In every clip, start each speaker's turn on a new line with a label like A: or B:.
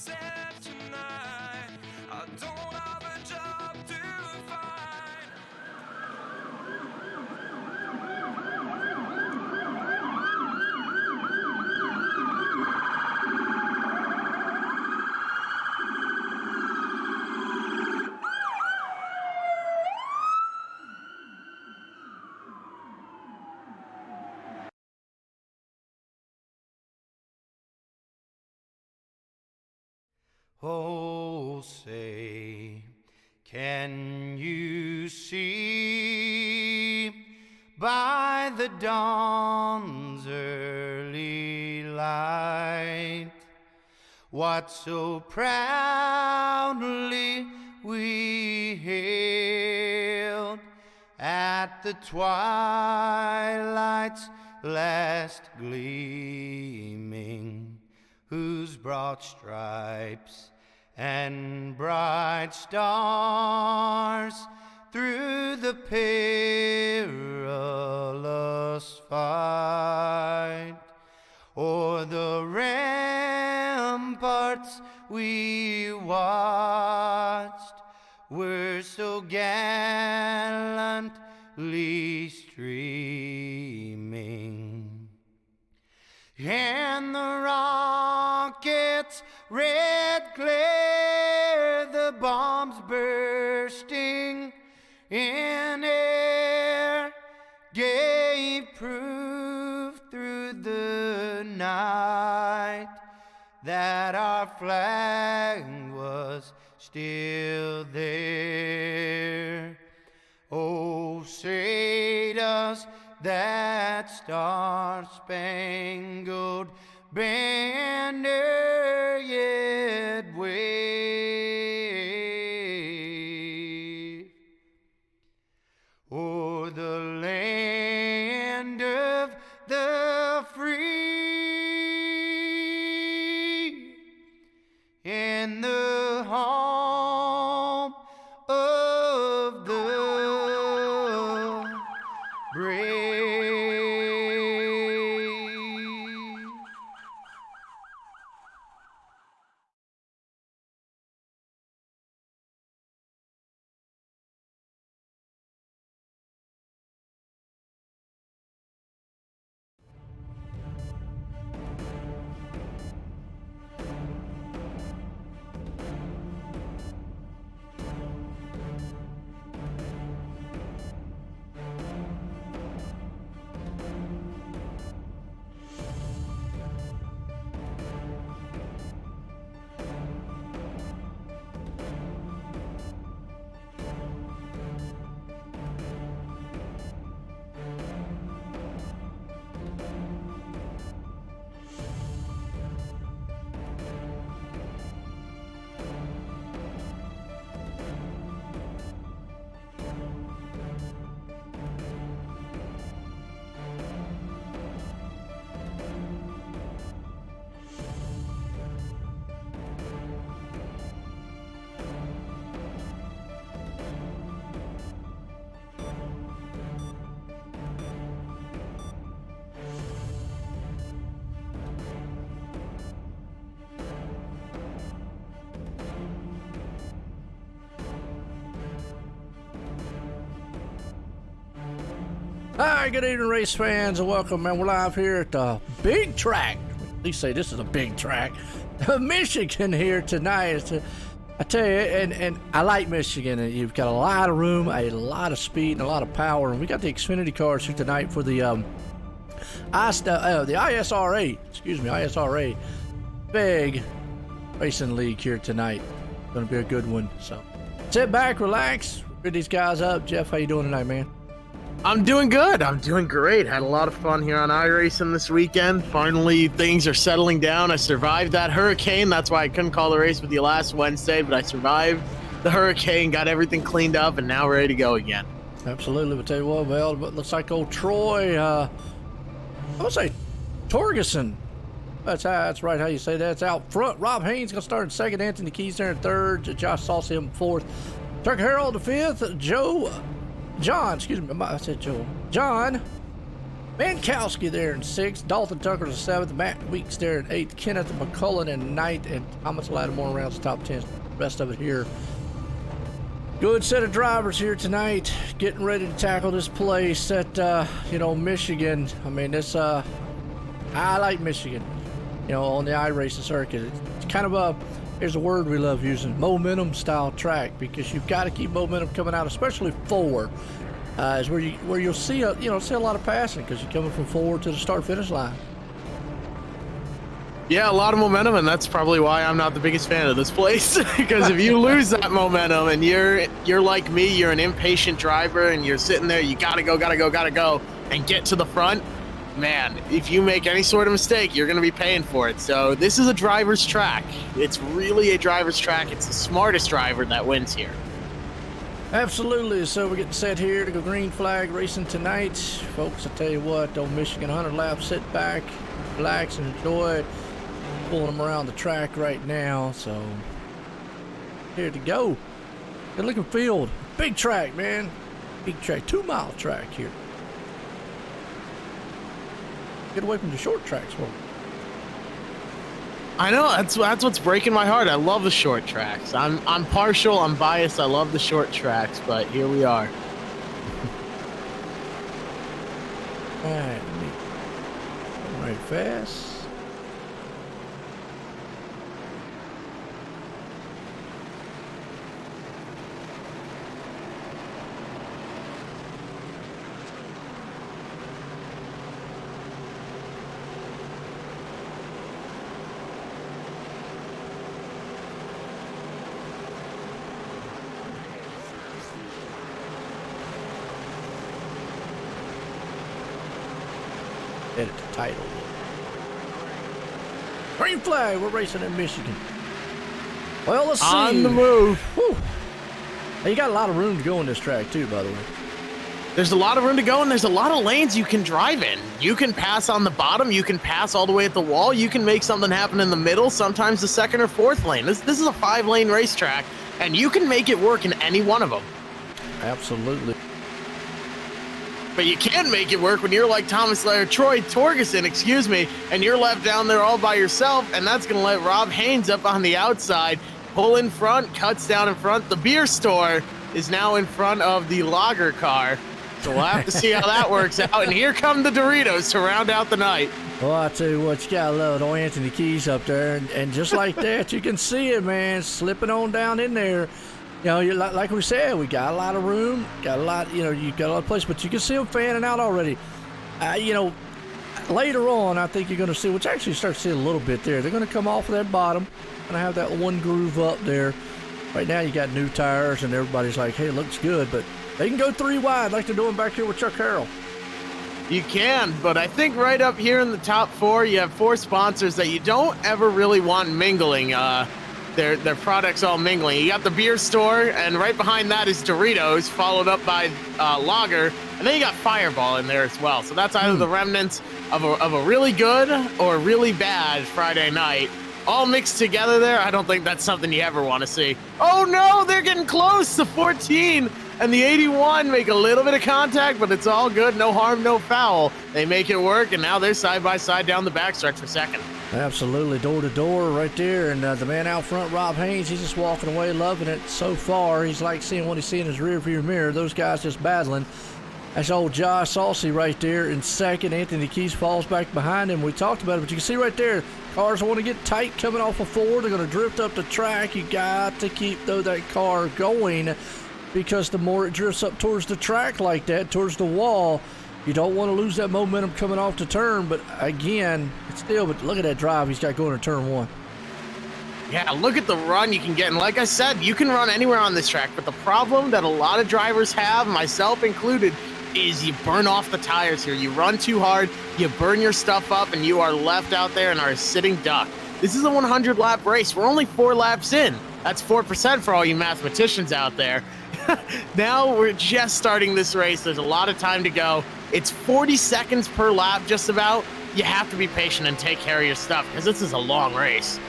A: sunset tonight. I don't have a job to find. Oh, say, can you see by the dawn's early light what so proudly we hailed at the twilight's last gleaming, whose broad stripes and bright stars through the perilous fight o'er the ramparts we watched were so gallantly streaming, and the rockets' red glare, the bombs bursting in air, gave proof through the night that our flag was still there. Oh, say does that star-spangled banner yet wave o'er the land of the free and the home of the brave?
B: Hi, good evening, race fans, and welcome, man. We're live here at the big track. At least say this is a big track. Michigan here tonight. I tell you, and I like Michigan. You've got a lot of room, a lot of speed, and a lot of power. And we got the Xfinity cars here tonight for the ISRA, ISRA F.E.G Racing League here tonight. Going to be a good one. So sit back, relax, get these guys up. Jeff, how you doing tonight, man?
C: I'm doing good. I'm doing great. Had a lot of fun here on iRacing this weekend. Finally, things are settling down. I survived that hurricane. That's why I couldn't call the race with you last Wednesday, but I survived the hurricane, got everything cleaned up, and now ready to go again.
B: Absolutely. But tell you what, well, it looks like old Troy, I would say Torgerson. That's right how you say that. It's out front. Rob Haynes going to start in second. Anthony Keys there in third. Josh Saucy in fourth. Turkey Harold in fifth. John Mankowski there in 6th, Dalton Tucker in 7th, Matt Weeks there in 8th, Kenneth McCullen in 9th, and Thomas Lattimore rounds the top 10. The rest of it here. Good set of drivers here tonight, getting ready to tackle this place at, Michigan. I mean, I like Michigan, on the iRacing circuit. It's kind of here's a word we love using, momentum style track, because you've got to keep momentum coming out, especially forward. Is where you'll see a lot of passing because you're coming from forward to the start finish line.
C: Yeah, a lot of momentum, and that's probably why I'm not the biggest fan of this place. Because if you lose that momentum and you're like me, you're an impatient driver and you're sitting there, you gotta go, and get to the front. Man, if you make any sort of mistake, you're gonna be paying for it. So this is a driver's track. It's really a driver's track. It's the smartest driver that wins here.
B: Absolutely. So we're getting set here to go green flag racing tonight. Folks, I tell you what, old Michigan 100 laps, sit back, relax, and enjoy. Pulling them around the track right now. So here to go. Good looking field. Big track, man. Big track. 2-mile track here. Get away from the short tracks, folks.
C: I know, that's what's breaking my heart. I love the short tracks. I'm partial, I'm biased. I love the short tracks, but here we are.
B: All right, let me go right fast. Edit the title. Green flag, we're racing in Michigan. Well, let's see.
C: On the move.
B: Whew. Hey, you got a lot of room to go on this track too, by the way.
C: There's a lot of room to go, and there's a lot of lanes you can drive in. You can pass on the bottom. You can pass all the way at the wall. You can make something happen in the middle, sometimes the 2nd or 4th lane. This is a 5-lane racetrack, and you can make it work in any one of them.
B: Absolutely.
C: But you can make it work when you're like Troy Torgerson, and you're left down there all by yourself, and that's going to let Rob Haynes up on the outside, pull in front, cuts down in front. The beer store is now in front of the lager car, so we'll have to see how that works out. And here come the Doritos to round out the night.
B: Well, I tell you what, you got to love old Anthony Keys up there, and just like that, you can see it, man, slipping on down in there. Like we said, we got a lot of room, got a lot, you got a lot of place, but you can see them fanning out already. Later on, I think you're going to see, which actually start to see a little bit there. They're going to come off of that bottom, going to have that one groove up there. Right now, you got new tires, and everybody's like, hey, it looks good, but they can go 3 wide like they're doing back here with Chuck Harrell.
C: You can, but I think right up here in the top 4, you have 4 sponsors that you don't ever really want mingling. Their products all mingling. You got the beer store, and right behind that is Doritos, followed up by Lager, and then you got Fireball in there as well. So that's either the remnants of a really good or really bad Friday night, all mixed together there. I don't think that's something you ever want to see. Oh no, they're getting close. The 14 and the 81 make a little bit of contact, but it's all good. No harm, no foul. They make it work, and now they're side by side down the backstretch for second.
B: Absolutely, door to door right there, and the man out front, Rob Haynes, he's just walking away, loving it so far. He's like seeing what he's seeing in his rearview mirror. Those guys just battling. That's old Josh Saucy right there in second. Anthony Keys falls back behind him. We talked about it, but you can see right there, cars want to get tight coming off of 4. They're going to drift up the track. You got to keep that car going, because the more it drifts up towards the track like that, towards the wall, you don't want to lose that momentum coming off the turn. But again, but look at that drive he's got going to turn 1.
C: Yeah, look at the run you can get. And like I said, you can run anywhere on this track. But the problem that a lot of drivers have, myself included, is you burn off the tires here. You run too hard, you burn your stuff up, and you are left out there and are a sitting duck. This is a 100-lap race. We're only 4 laps in. That's 4% for all you mathematicians out there. Now we're just starting this race. There's a lot of time to go. It's 40 seconds per lap, just about. You have to be patient and take care of your stuff, because this is a long race.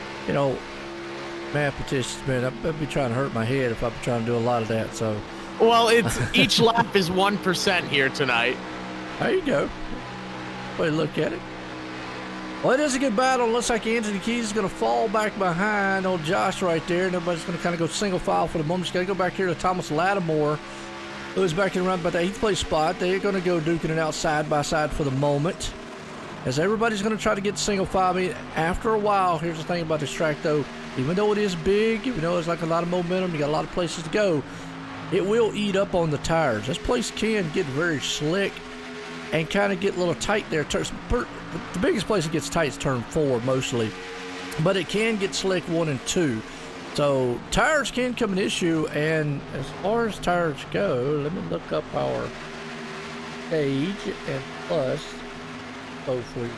B: Mathematicians, man, I'd be trying to hurt my head if I'd be trying to do a lot of that. So,
C: well, it's each lap is 1% here tonight.
B: There you go. way to look at it. Well, it is a good battle. Looks like Anthony Keys is going to fall back behind old Josh right there, and everybody's going to kind of go single file for the moment. Just got to go back here to Thomas Lattimore, who is back in around about the 8th place spot. They're going to go duking it out side by side for the moment, as everybody's going to try to get single file. I mean, after a while, here's the thing about this track, though. Even though it is big, even though it's like a lot of momentum, you got a lot of places to go, it will eat up on the tires. This place can get very slick and kind of get a little tight there. The biggest place it gets tight is turn 4 mostly, but it can get slick 1 and 2. So tires can come an issue, and as far as tires go, let me look up our stage and plus hopefully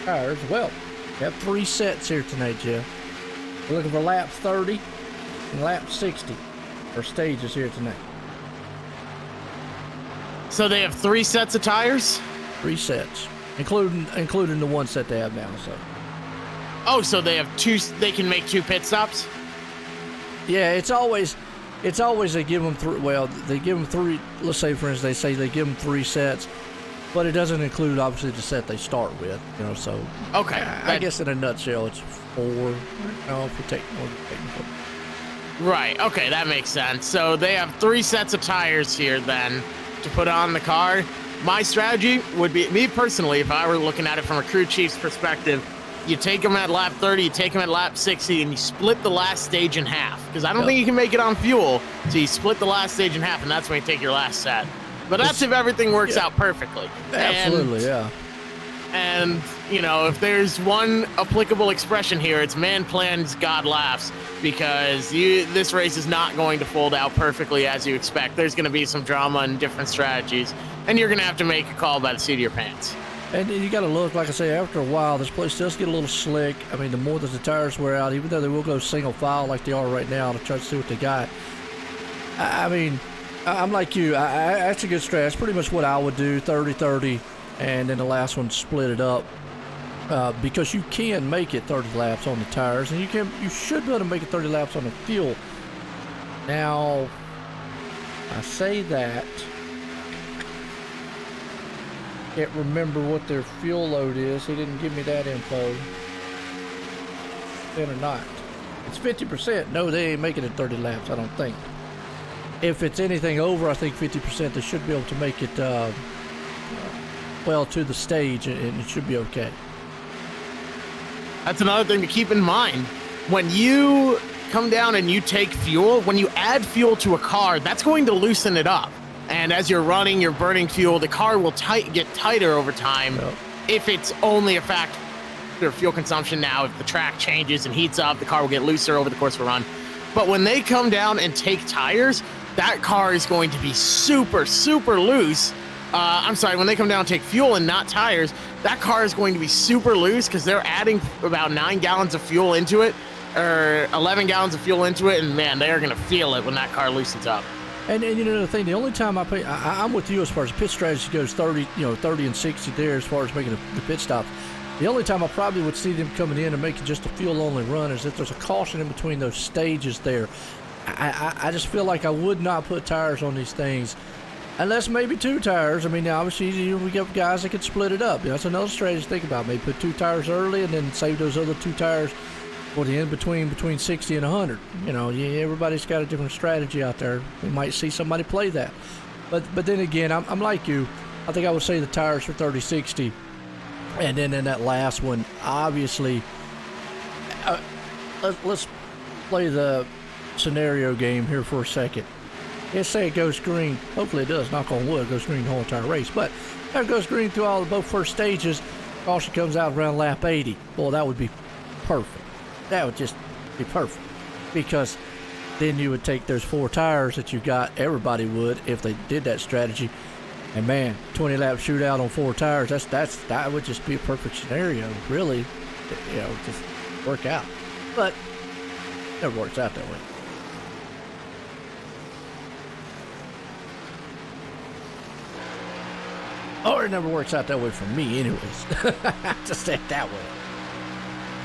B: tires. Well, we have 3 sets here tonight, Jeff. We're looking for lap 30 and lap 60 for stages here tonight.
C: So they have 3 sets of tires?
B: 3 sets, including the 1 set they have now. So.
C: Oh, so they have 2. They can make 2 pit stops.
B: Yeah, it's always they give them 3. Well, they give them 3. Let's say, for instance, they give them 3 sets, but it doesn't include obviously the set they start with. So
C: Okay.
B: I guess in a nutshell, it's 4. If we take more technical.
C: Right. Okay, that makes sense. So they have 3 sets of tires here then to put on the car. My strategy would be, me personally, if I were looking at it from a crew chief's perspective, you take them at lap 30, you take them at lap 60, and you split the last stage in half. Because I don't think you can make it on fuel, so you split the last stage in half, and that's when you take your last set. But that's if everything works out perfectly.
B: Absolutely, yeah.
C: And, if there's one applicable expression here, it's man plans, God laughs, because this race is not going to fold out perfectly as you expect. There's going to be some drama and different strategies, and you're going to have to make a call by the seat of your pants.
B: And you got to look, like I say, after a while, this place does get a little slick. I mean, the more that the tires wear out, even though they will go single file like they are right now to try to see what they got. I mean, I'm like you. That's a good strat. That's pretty much what I would do, 30-30, and then the last one split it up. Because you can make it 30 laps on the tires, and you should be able to make it 30 laps on the fuel. Now, I say that. Can't remember what their fuel load is. He didn't give me that info. Then or not. It's 50%. No, they ain't making it 30 laps, I don't think. If it's anything over, I think 50%, they should be able to make it well to the stage, and it should be okay.
C: That's another thing to keep in mind. When you come down and you take fuel, when you add fuel to a car, that's going to loosen it up. And as you're running, you're burning fuel, the car will get tighter over time. Yep. If it's only a factor of fuel consumption. Now, if the track changes and heats up, the car will get looser over the course of a run. But when they come down and take tires, that car is going to be super, super loose. When they come down and take fuel and not tires, that car is going to be super loose because they're adding about 9 gallons of fuel into it, or 11 gallons of fuel into it, and man, they're going to feel it when that car loosens up.
B: And the thing, the only time I'm with you as far as pit strategy goes, 30 and 60 there as far as making the pit stops. The only time I probably would see them coming in and making just a fuel-only run is if there's a caution in between those stages there. I just feel like I would not put tires on these things unless maybe 2 tires. I mean, now obviously we got guys that can split it up. That's another strategy to think about. Maybe put 2 tires early and then save those other 2 tires for the in between 60 and 100. Everybody's got a different strategy out there. We might see somebody play that. But then again, I'm like you. I think I would say the tires for 30-60. And then in that last one, obviously, let's play the scenario game here for a second. Let's say it goes green. Hopefully it does. Knock on wood. It goes green the whole entire race. But if it goes green through both first stages, caution comes out around lap 80. Boy, that would be perfect. That would just be perfect. Because then you would take those 4 tires that you got. Everybody would if they did that strategy. And man, 20 lap shootout on 4 tires, that would just be a perfect scenario, really. Just work out. But it never works out that way. Or it never works out that way for me anyways. Just say it that way.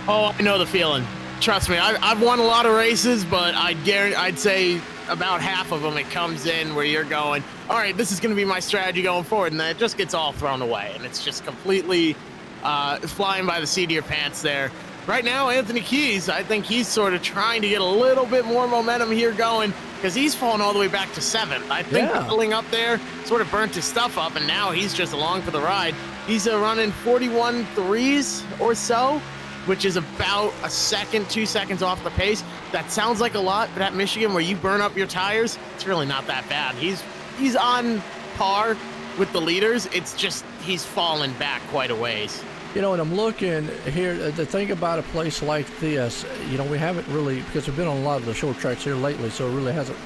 C: Oh, I know the feeling. Trust me, I've won a lot of races, but I'd say about half of them, it comes in where you're going, all right, this is going to be my strategy going forward, and then it just gets all thrown away, and it's just completely flying by the seat of your pants there. Right now, Anthony Keys, I think he's sort of trying to get a little bit more momentum here going, because he's fallen all the way back to 7th. I think pulling up there sort of burnt his stuff up, and now he's just along for the ride. He's running 41 threes or so, which is about a second, 2 seconds off the pace. That sounds like a lot, but at Michigan, where you burn up your tires, it's really not that bad. He's on par with the leaders. It's just he's fallen back quite a ways.
B: You know, and I'm looking here, the thing about a place like this, you know, we haven't really, because we've been on a lot of the short tracks here lately, so it really hasn't.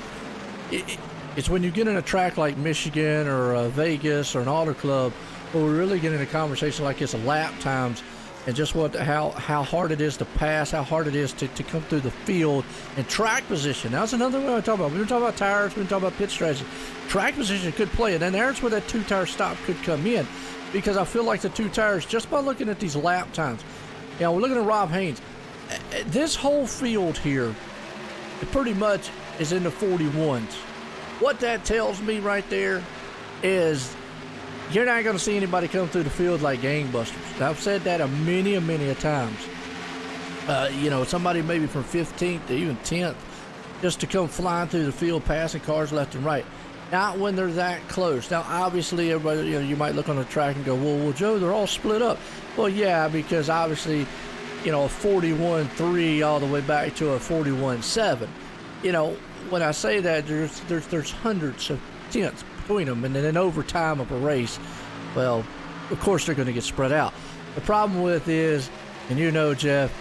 B: It's when you get in a track like Michigan or Vegas or an auto club, where we really get in a conversation like this, lap times, and just how hard it is to pass, how hard it is to come through the field, and track position. Now, that's another way I talk about. We've been talking about tires, we've been talking about pit strategy. Track position could play it, and there's where that 2-tire stop could come in, because I feel like the 2 tires, just by looking at these lap times, you know, we're looking at Rob Haynes. This whole field here, it pretty much is in the 41s. What that tells me right there is you're not going to see anybody come through the field like gangbusters. I've said that many a times. You know, somebody maybe from 15th to even 10th just to come flying through the field, passing cars left and right. Not when they're that close. Now, obviously, everybody, you know, you might look on the track and go, well, Joe, they're all split up. Well, yeah, because obviously, you know, a 41.3 all the way back to a 41.7. You know, when I say that, there's hundreds of tenths between them, and then in overtime of a race, well, of course they're going to get spread out. The problem with is, and you know, Jeff,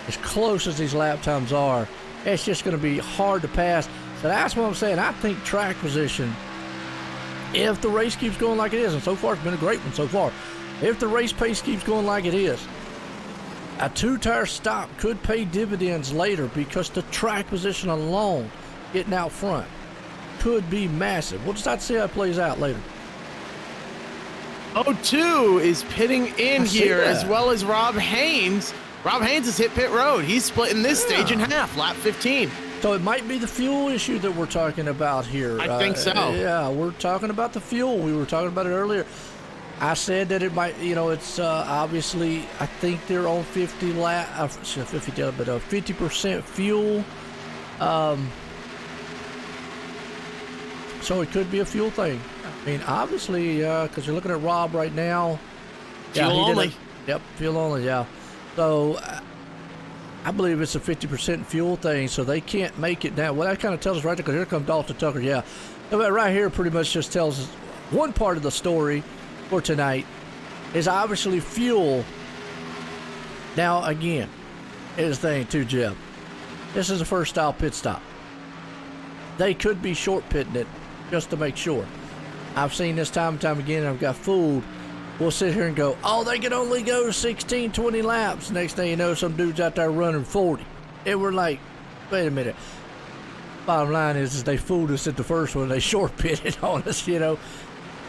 B: as close as these lap times are, it's just going to be hard to pass. So that's what I'm saying. I think track position, if the race keeps going like it is, and so far it's been a great one so far, if the race pace keeps going like it is, a 2-tire stop could pay dividends later, because the track position alone, getting out front, could be massive. We'll just have to see how it plays out later.
C: 02 is pitting in here, as well as Rob Haynes. Rob Haynes has hit pit road. He's splitting this stage in half, lap 15.
B: So it might be the fuel issue that we're talking about here.
C: I think so.
B: Yeah, we're talking about the fuel. We were talking about it earlier. I said that it might, you know, it's obviously, I think they're on 50% fuel. So it could be a fuel thing. I mean, obviously, because you're looking at Rob right now.
C: Fuel only.
B: Yep, fuel only, yeah. So I believe it's a 50% fuel thing, so they can't make it now. Well, that kind of tells us right there, because here comes Dalton Tucker, yeah. But right here pretty much just tells us one part of the story for tonight is obviously fuel. Now, again, here's the thing too, Jeff. This is the first style pit stop. They could be short pitting it just to make sure. I've seen this time and time again, and I've got fooled. We'll sit here and go, oh, they can only go 16, 20 laps. Next thing you know, some dude's out there running 40. And we're like, wait a minute. Bottom line is they fooled us at the first one. They short pitted on us, you know.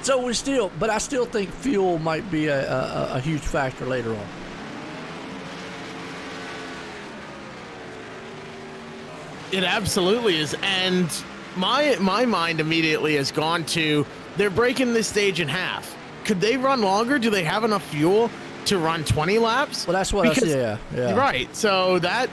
B: So but I still think fuel might be a huge factor later on.
C: It absolutely is. And my mind immediately has gone to, they're breaking this stage in half. Could they run longer? Do they have enough fuel to run 20 laps?
B: Well, that's what I said, yeah.
C: Right. So that,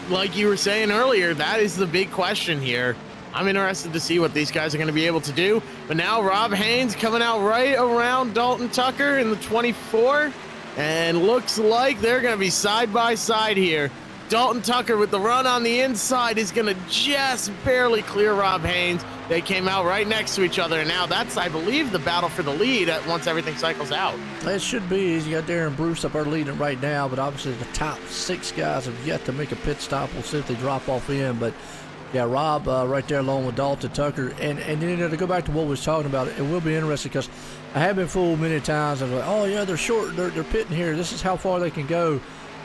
C: like you were saying earlier, that is the big question here. I'm interested to see what these guys are going to be able to do. But now Rob Haynes coming out right around Dalton Tucker in the 24. And looks like they're going to be side by side here. Dalton Tucker with the run on the inside is going to just barely clear Rob Haynes. They came out right next to each other, and now that's, I believe, the battle for the lead once everything cycles out.
B: It should be. You got Darren Bruce up there leading right now, but obviously the top 6 guys have yet to make a pit stop. We'll see if they drop off in, but yeah, Rob right there along with Dalton Tucker. And you know, to go back to what we was talking about, it will be interesting because I have been fooled many times. I'm like, oh yeah, they're short, they're pitting here. This is how far they can go.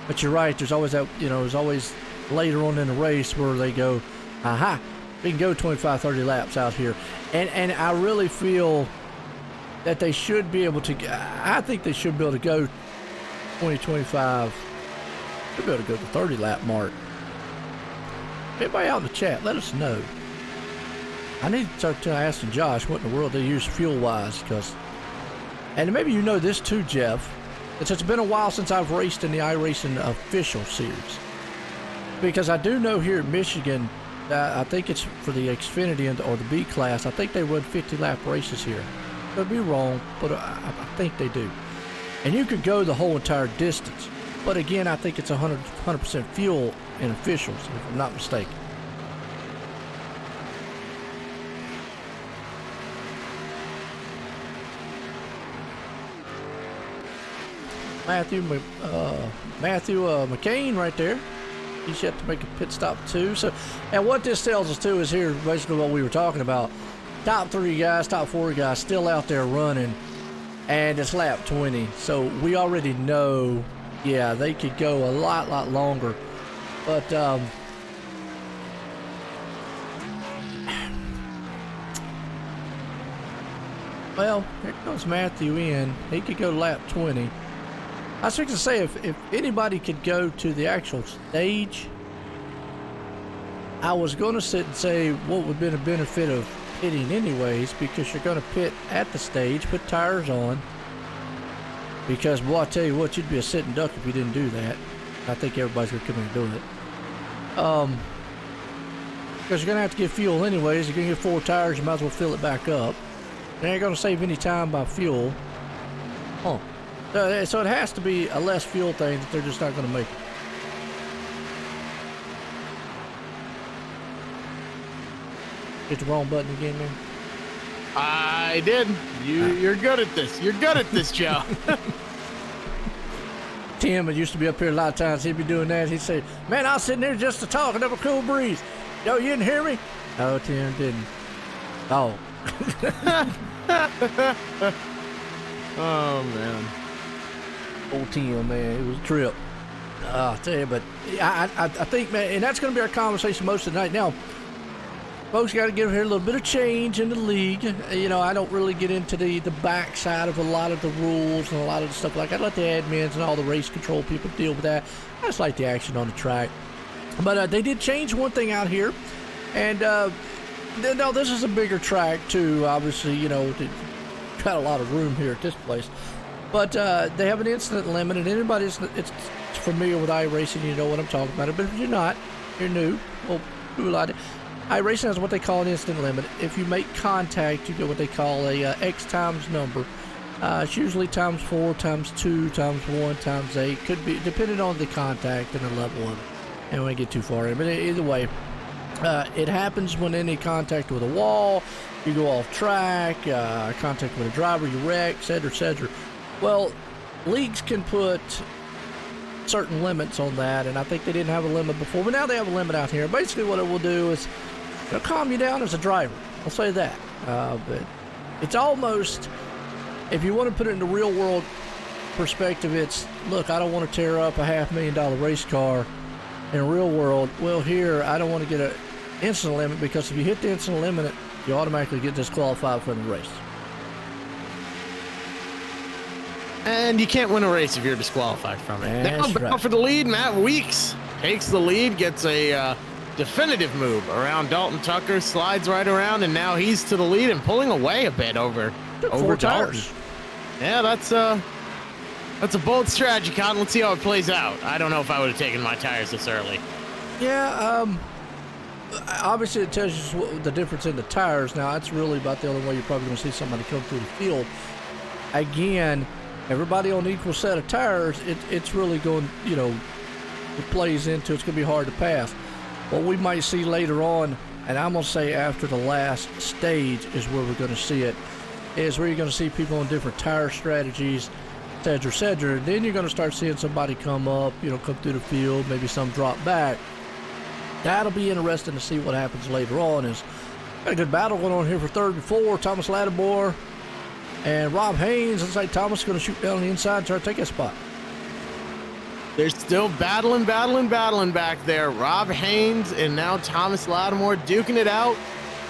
B: But you're right. There's always that, you know, there's always later on in the race where they go, aha, we can go 25, 30 laps out here. And I really feel that they should be able to, I think they should be able to go 20, 25, should be able to go to the 30 lap mark. Everybody out in the chat, let us know. I need to start asking Josh what in the world they use fuel-wise, because, and maybe you know this too, Jeff. It's been a while since I've raced in the iRacing official series, because I do know here in Michigan, I think it's for the Xfinity or the B class. I think they run 50-lap races here. Could be wrong, but I think they do. And you could go the whole entire distance. But again, I think it's 100% fuel in officials, if I'm not mistaken. Matthew McCain right there. He's yet to make a pit stop too. So, and what this tells us too is here basically what we were talking about. Top 3 guys, top 4 guys still out there running, and it's lap 20. So we already know, yeah, they could go a lot longer. But well, here comes Matthew in. He could go lap 20. I was going to say, if anybody could go to the actual stage, I was going to sit and say what would be the benefit of pitting anyways, because you're going to pit at the stage, put tires on, because, boy, I tell you what, you'd be a sitting duck if you didn't do that. I think everybody's going to come in and do it. Because you're going to have to get fuel anyways. You're going to get 4 tires, you might as well fill it back up. You ain't going to save any time by fuel. Huh. So it has to be a less fuel thing that they're just not going to make it. Hit the wrong button again, man.
C: I did. You're good at this. You're good at this, Joe.
B: Tim, it used to be up here a lot of times. He'd be doing that. He'd say, "Man, I was sitting there just to talk and have a cool breeze. Yo, you didn't hear me?" No, Tim didn't. Oh.
C: Oh, man.
B: Old Tim, man, it was a trip. I'll tell you, but I think, man, and that's going to be our conversation most of the night. Now, folks got to give here a little bit of change in the league. You know, I don't really get into the backside of a lot of the rules and a lot of the stuff like that. I let the admins and all the race control people deal with that. I just like the action on the track. But they did change one thing out here. And, no, this is a bigger track, too. Obviously, you know, got a lot of room here at this place. But they have an incident limit, and anybody that's familiar with iRacing, you know what I'm talking about. But if you're not, you're new. Well, do a lot of iRacing has what they call an incident limit. If you make contact, you get what they call a X times number. It's usually times 4, times 2, times 1, times 8. Could be depending on the contact and the level of it. And we don't get too far in, but either way, it happens when any contact with a wall, you go off track, contact with a driver, you wreck, etc., etc. Well, leagues can put certain limits on that, and I think they didn't have a limit before, but now they have a limit out here. Basically what it will do is it'll calm you down as a driver. I'll say that. But it's almost, if you want to put it in the real world perspective, it's, look, I don't want to tear up a $500,000 race car in the real world. Well, here, I don't want to get an incident limit, because if you hit the incident limit, you automatically get disqualified from the race.
C: And you can't win a race if you're disqualified from it.
B: That's
C: Now for the lead, Matt Weeks takes the lead, gets a definitive move around Dalton Tucker, slides right around, and now he's to the lead and pulling away a bit over
B: 4
C: Dalton.
B: tires.
C: Yeah, that's a bold strategy, Cotton. Let's see how it plays out. I don't know if I would have taken my tires this early.
B: Yeah, obviously it tells you the difference in the tires. Now, that's really about the only way you're probably going to see somebody come through the field. Again, everybody on an equal set of tires, it's really going, you know, it plays into, it's going to be hard to pass. What we might see later on, and I'm going to say after the last stage is where we're going to see it, is where you're going to see people on different tire strategies, etc., etc. And then you're going to start seeing somebody come up, you know, come through the field, maybe some drop back. That'll be interesting to see what happens later on. Is got a good battle going on here for third and 4. Thomas Lattimore and Rob Haynes. Looks like Thomas is going to shoot down the inside and try to take that spot.
C: They're still battling back there. Rob Haynes and now Thomas Lattimore duking it out.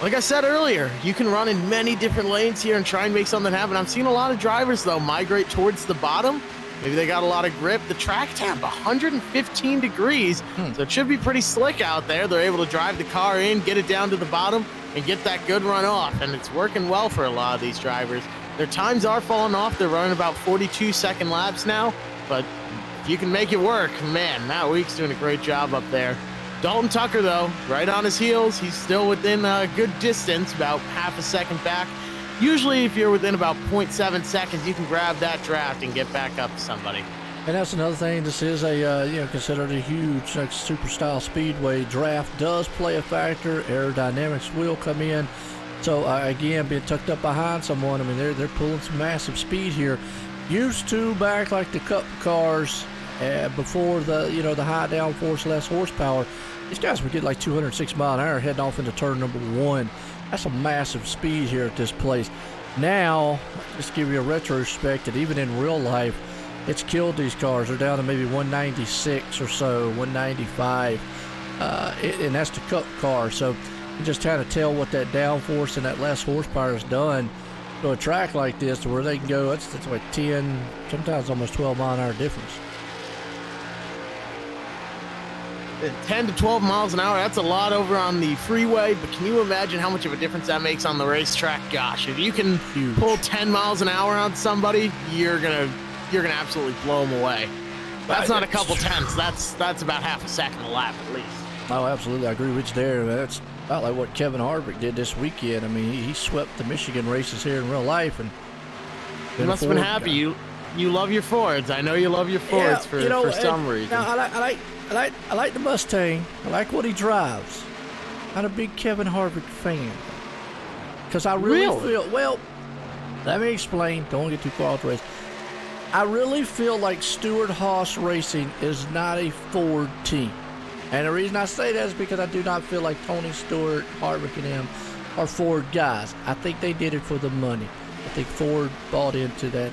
C: Like I said earlier, you can run in many different lanes here and try and make something happen. I'm seeing a lot of drivers, though, migrate towards the bottom. Maybe they got a lot of grip. The track temp, 115 degrees, so it should be pretty slick out there. They're able to drive the car in, get it down to the bottom. and get that good run off. And it's working well for a lot of these drivers. Their times are falling off. They're running about 42-second laps now, but if you can make it work, man, Matt Weeks doing a great job up there. Dalton Tucker, though, right on his heels. He's still within a good distance, about half a second back. Usually, if you're within about 0.7 seconds, you can grab that draft and get back up to somebody.
B: And that's another thing. This is a considered a huge super style speedway. Draft does play a factor. Aerodynamics will come in. So again, being tucked up behind someone, I mean they're pulling some massive speed here. Used to back like the Cup cars before the the high downforce, less horsepower. These guys would get like 206 mile an hour heading off into turn number 1. That's a massive speed here at this place. Now, just to give you a retrospect, that even in real life, it's killed these cars. They're down to maybe 196 or so, 195, and that's the Cup car. So you just kind of tell what that downforce and that less horsepower has done to a track like this, to where they can go. That's like 10, sometimes almost 12 mile an hour difference.
C: 10 to 12 miles an hour, that's a lot over on the freeway, but can you imagine how much of a difference that makes on the racetrack? Gosh, if you can pull 10 miles an hour on somebody, you're gonna absolutely blow them away. That's not a couple tenths. That's about half a second a lap at least.
B: Oh, absolutely. I agree with you there. That's about like what Kevin Harvick did this weekend. I mean, he swept the Michigan races here in real life, and
C: you must have been happy. You love your Fords. I know you love your Fords for some reason.
B: Now, I like the Mustang. I like what he drives. I'm a big Kevin Harvick fan. Because I really feel, well, let me explain. Don't get too far off the race. I really feel like Stewart-Haas Racing is not a Ford team. And the reason I say that is because I do not feel like Tony Stewart, Harvick, and them are Ford guys. I think they did it for the money. I think Ford bought into that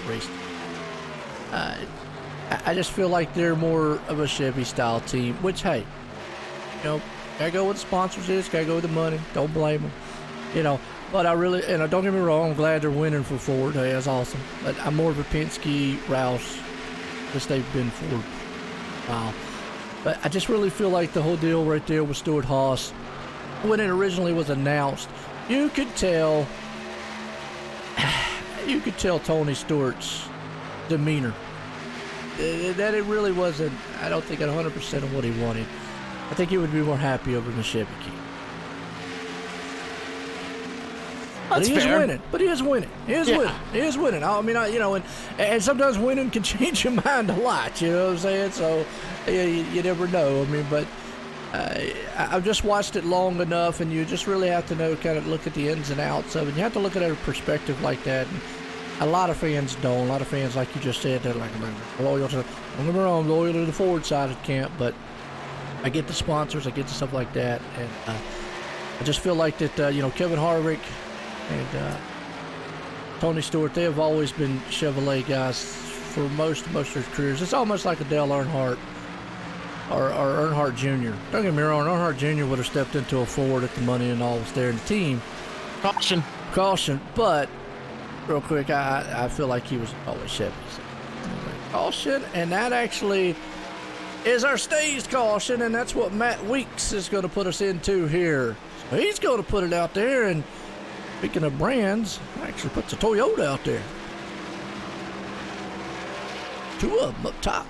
B: race. I just feel like they're more of a Chevy-style team, which, hey, gotta go with the sponsors is, gotta go with the money. Don't blame them, But I really, don't get me wrong, I'm glad they're winning for Ford. Hey, that's awesome. But I'm more of a Penske, Roush, because they've been Ford. Wow. But I just really feel like the whole deal right there with Stewart-Haas, when it originally was announced, you could tell Tony Stewart's demeanor. That it really wasn't, I don't think, 100% of what he wanted. I think he would be more happy over the Chevy King. But he is winning. But he is winning. He is winning. He is winning. I mean, and sometimes winning can change your mind a lot. You know what I'm saying? So you never know. I mean, but I've just watched it long enough, and you just really have to know, kind of look at the ins and outs of it. You have to look at it in a perspective like that. And a lot of fans don't. A lot of fans, like you just said, they're like, loyal to, don't get me wrong, loyal to the Ford side of the camp, but I get the sponsors, I get the stuff like that, and I just feel like that, Kevin Harvick and Tony Stewart, they have always been Chevrolet guys for most of their careers. It's almost like a Dale Earnhardt or Earnhardt Jr. Don't get me wrong, Earnhardt Jr. would have stepped into a Ford if the money and all was there in the team. Caution, but real quick, I feel like he was always Chevy. So. Caution, and that actually is our staged caution, and that's what Matt Weeks is going to put us into here. So he's going to put it out there, and speaking of brands, actually puts a Toyota out there. 2 of them up top.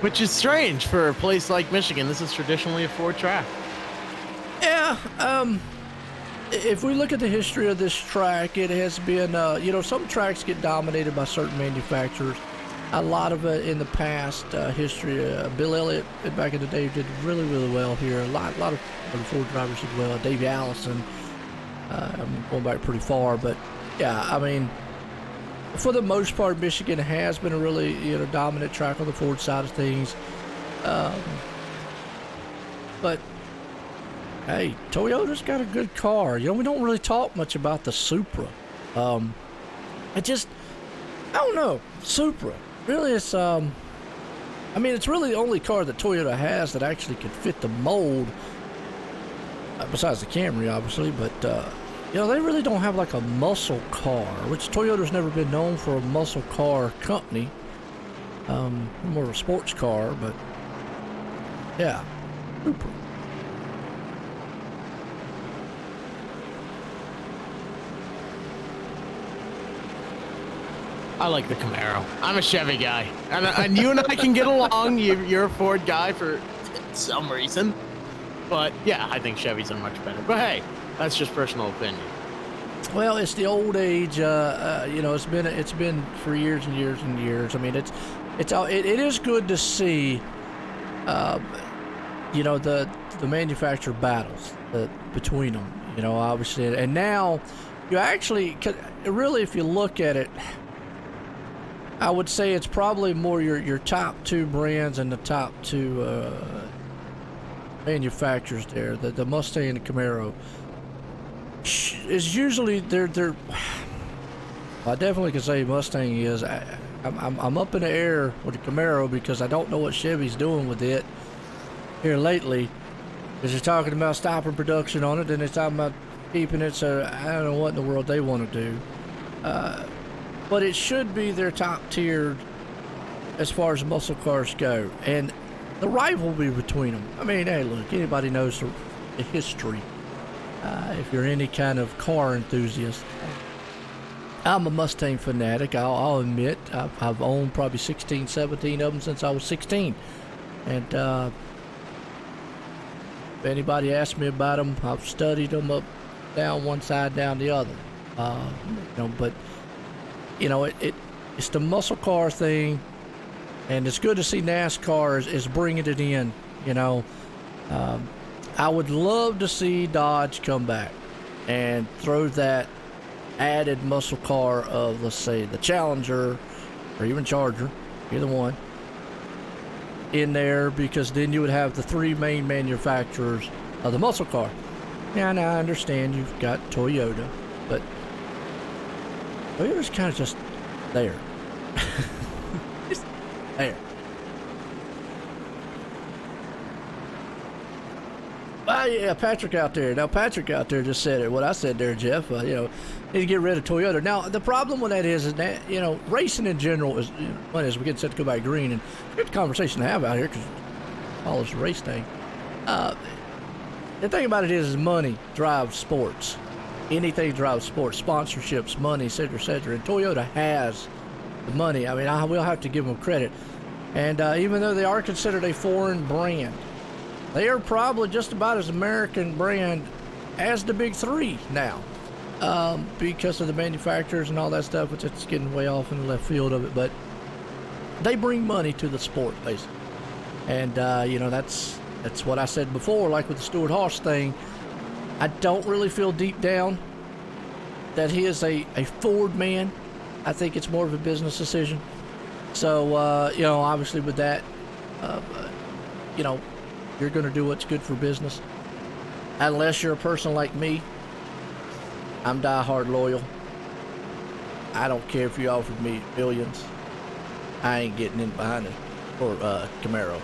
C: Which is strange for a place like Michigan. This is traditionally a Ford track.
B: Yeah, if we look at the history of this track, it has been, some tracks get dominated by certain manufacturers. A lot of it in the past history, Bill Elliott back in the day did really, really well here. A lot of Ford drivers did well. Davey Allison, I'm going back pretty far, but yeah, I mean, for the most part, Michigan has been a really dominant track on the Ford side of things. But hey, Toyota's got a good car. We don't really talk much about the Supra. I don't know, Supra. Really, it's it's really the only car that Toyota has that actually can fit the mold. Besides the Camry, obviously, but they really don't have like a muscle car, which Toyota's never been known for a muscle car company. More of a sports car, but yeah, Supra.
C: I like the Camaro. I'm a Chevy guy, and you and I can get along. You're a Ford guy for some reason, but yeah, I think Chevys are much better. But hey, that's just personal opinion.
B: Well, it's the old age. You know, it's been for years and years and years. I mean, it is good to see. You know, the manufacturer battles between them. You know, obviously, and now you actually really, if you look at it, I would say it's probably more your top two brands and the top two manufacturers there. The Mustang and the Camaro is usually they're. I definitely can say Mustang is. I'm up in the air with the Camaro because I don't know what Chevy's doing with it here lately. Because they're talking about stopping production on it, and they're talking about keeping it. So I don't know what in the world they want to do. But it should be their top tier as far as muscle cars go. And the rivalry between them. I mean, hey, look, anybody knows the history. If you're any kind of car enthusiast. I'm a Mustang fanatic, I'll admit. I've owned probably 16, 17 of them since I was 16. And if anybody asks me about them, I've studied them up, down one side, down the other. You know, but you know, it's the muscle car thing, and it's good to see NASCAR is bringing it in. You know, I would love to see Dodge come back and throw that added muscle car of, let's say, the Challenger or even Charger, either one, in there, because then you would have the three main manufacturers of the muscle car. Now, I understand you've got Toyota, but Toyota's kind of just there. Just there. Yeah, Patrick out there. Now, Patrick out there just said it. What I said there, Jeff, you know, need to get rid of Toyota. Now, the problem with that is that, you know, racing in general is, you know, one is we get set to go back green, and good conversation to have out here because all this race thing. The thing about it is money drives sports. Anything drives sports, sponsorships, money, et cetera, et cetera. And Toyota has the money. I mean, I will have to give them credit. And even though they are considered a foreign brand, they are probably just about as American brand as the big three now, because of the manufacturers and all that stuff, which it's getting way off in the left field of it. But they bring money to the sport, basically. And, you know, that's what I said before, like with the Stuart Haas thing. I don't really feel deep down that he is a Ford man. I think it's more of a business decision. So, you know, obviously with that, you know, you're going to do what's good for business. Unless you're a person like me, I'm diehard loyal. I don't care if you offered me millions. I ain't getting in behind it for Camaro.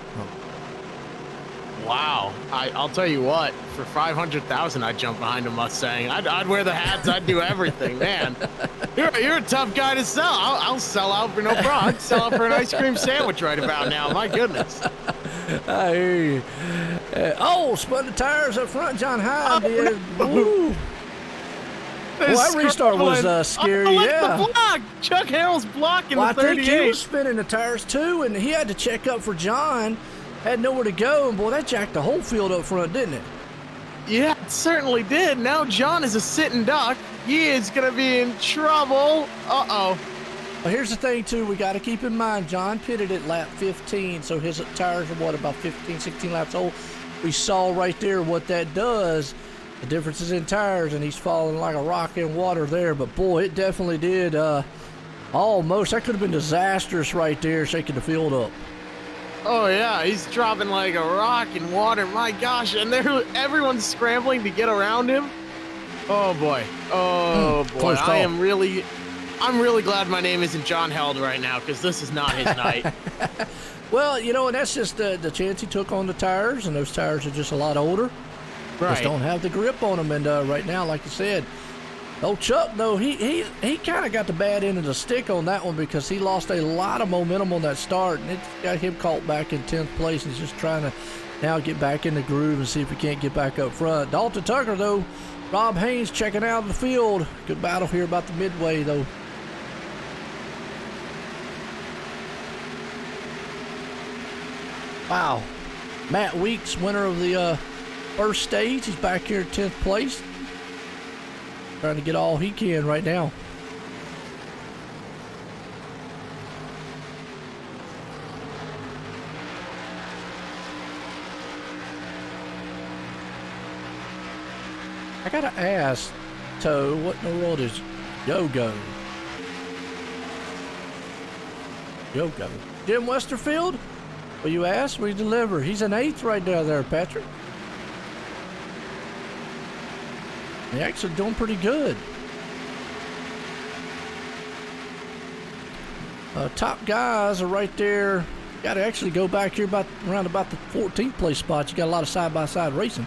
C: Wow, I'll tell you what. For $500,000, I'd jump behind a Mustang. I'd wear the hats. I'd do everything, man. You're a tough guy to sell. I'll sell out for no problem. I'd sell out for an ice cream sandwich right about now. My goodness.
B: I hear you. Spun the tires up front. John Hyde did. Woo. Well, that restart was scary. Yeah.
C: The block. Chuck Harrell's blocking
B: the 38. I think he was
C: was
B: spinning the tires too, and he had to check up for John. Had nowhere to go, and boy, that jacked the whole field up front, didn't it?
C: Yeah, it certainly did. Now John is a sitting duck. He is going to be in trouble. Uh-oh.
B: Well, here's the thing, too. We got to keep in mind, John pitted at lap 15, so his tires are, what, about 15, 16 laps old. We saw right there what that does. The differences in tires, and he's falling like a rock in water there. But, boy, it definitely did almost. That could have been disastrous right there, shaking the field up.
C: Oh, yeah, he's dropping like a rock in water. My gosh, and everyone's scrambling to get around him. Oh, boy. Oh, boy. I'm really glad my name isn't John Held right now, because this is not his night.
B: Well, you know, and that's just the chance he took on the tires, and those tires are just a lot older.
C: Right.
B: Just don't have the grip on them. And right now, like you said, old Chuck, though, he kind of got the bad end of the stick on that one because he lost a lot of momentum on that start, and it got him caught back in 10th place, and he's just trying to now get back in the groove and see if he can't get back up front. Dalton Tucker, though, Rob Haynes checking out of the field. Good battle here about the midway, though. Wow. Matt Weeks, winner of the first stage. He's back here in 10th place. Trying to get all he can right now. I gotta ask, Toe, what in the world is Yo-Go? Yo-Go. Jim Westerfield? Well, you asked, we deliver. He's an 8th right down there, Patrick. He's actually doing pretty good. Top guys are right there. Got to actually go back here around about the 14th place spots. You got a lot of side-by-side racing.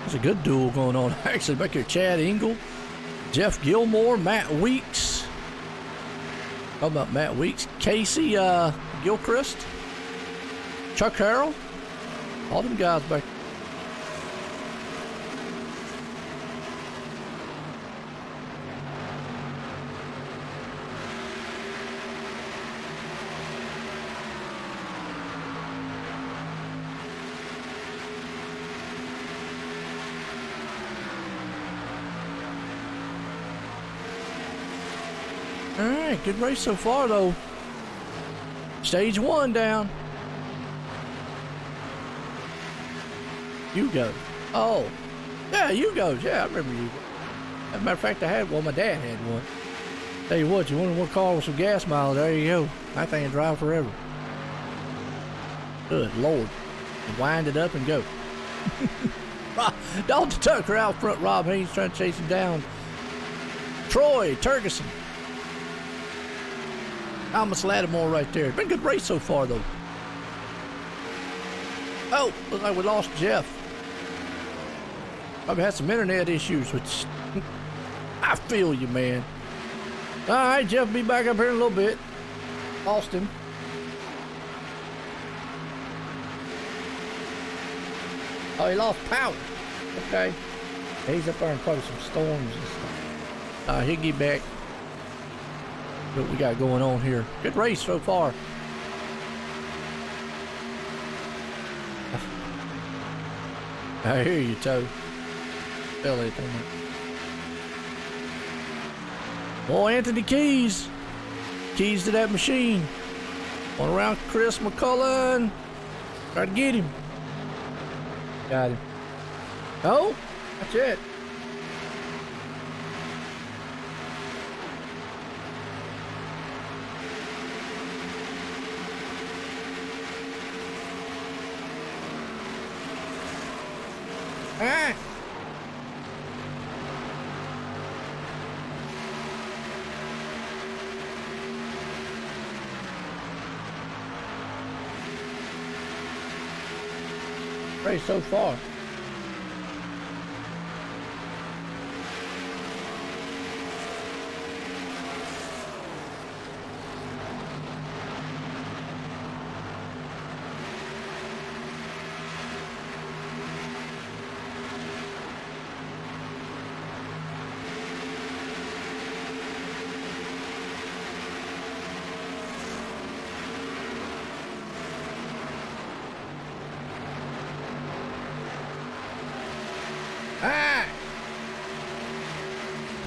B: There's a good duel going on. Actually, back here, Chad Engel, Jeff Gilmore, Matt Weeks. How about Matt Weeks? Casey Gilchrist, Chuck Harrell. All them guys back. All right, good race so far, though. Stage 1 down. You go. Oh, yeah, you go. Yeah, I remember you. As a matter of fact, I had one. My dad had one. Tell you what, you want one car with some gas mileage? There you go. That thing can drive forever. Good Lord. Wind it up and go. Dalton Tucker out front. Rob Haynes trying to chase him down. Troy Turgeson. Thomas Lattimore right there. Been a good race so far, though. Oh, looks like we lost Jeff. Probably had some internet issues, which I feel you, man. All right, Jeff will be back up here in a little bit. Lost him. Oh, he lost power. Okay. He's up there in probably some storms and stuff. He'll get back. What we got going on here. Good race so far. I hear you, Toe. Feel it. Boy, Anthony Keys. Keys to that machine. Going around Chris McCullen. Try to get him. Got him. Oh, that's it. Ah. Race so far.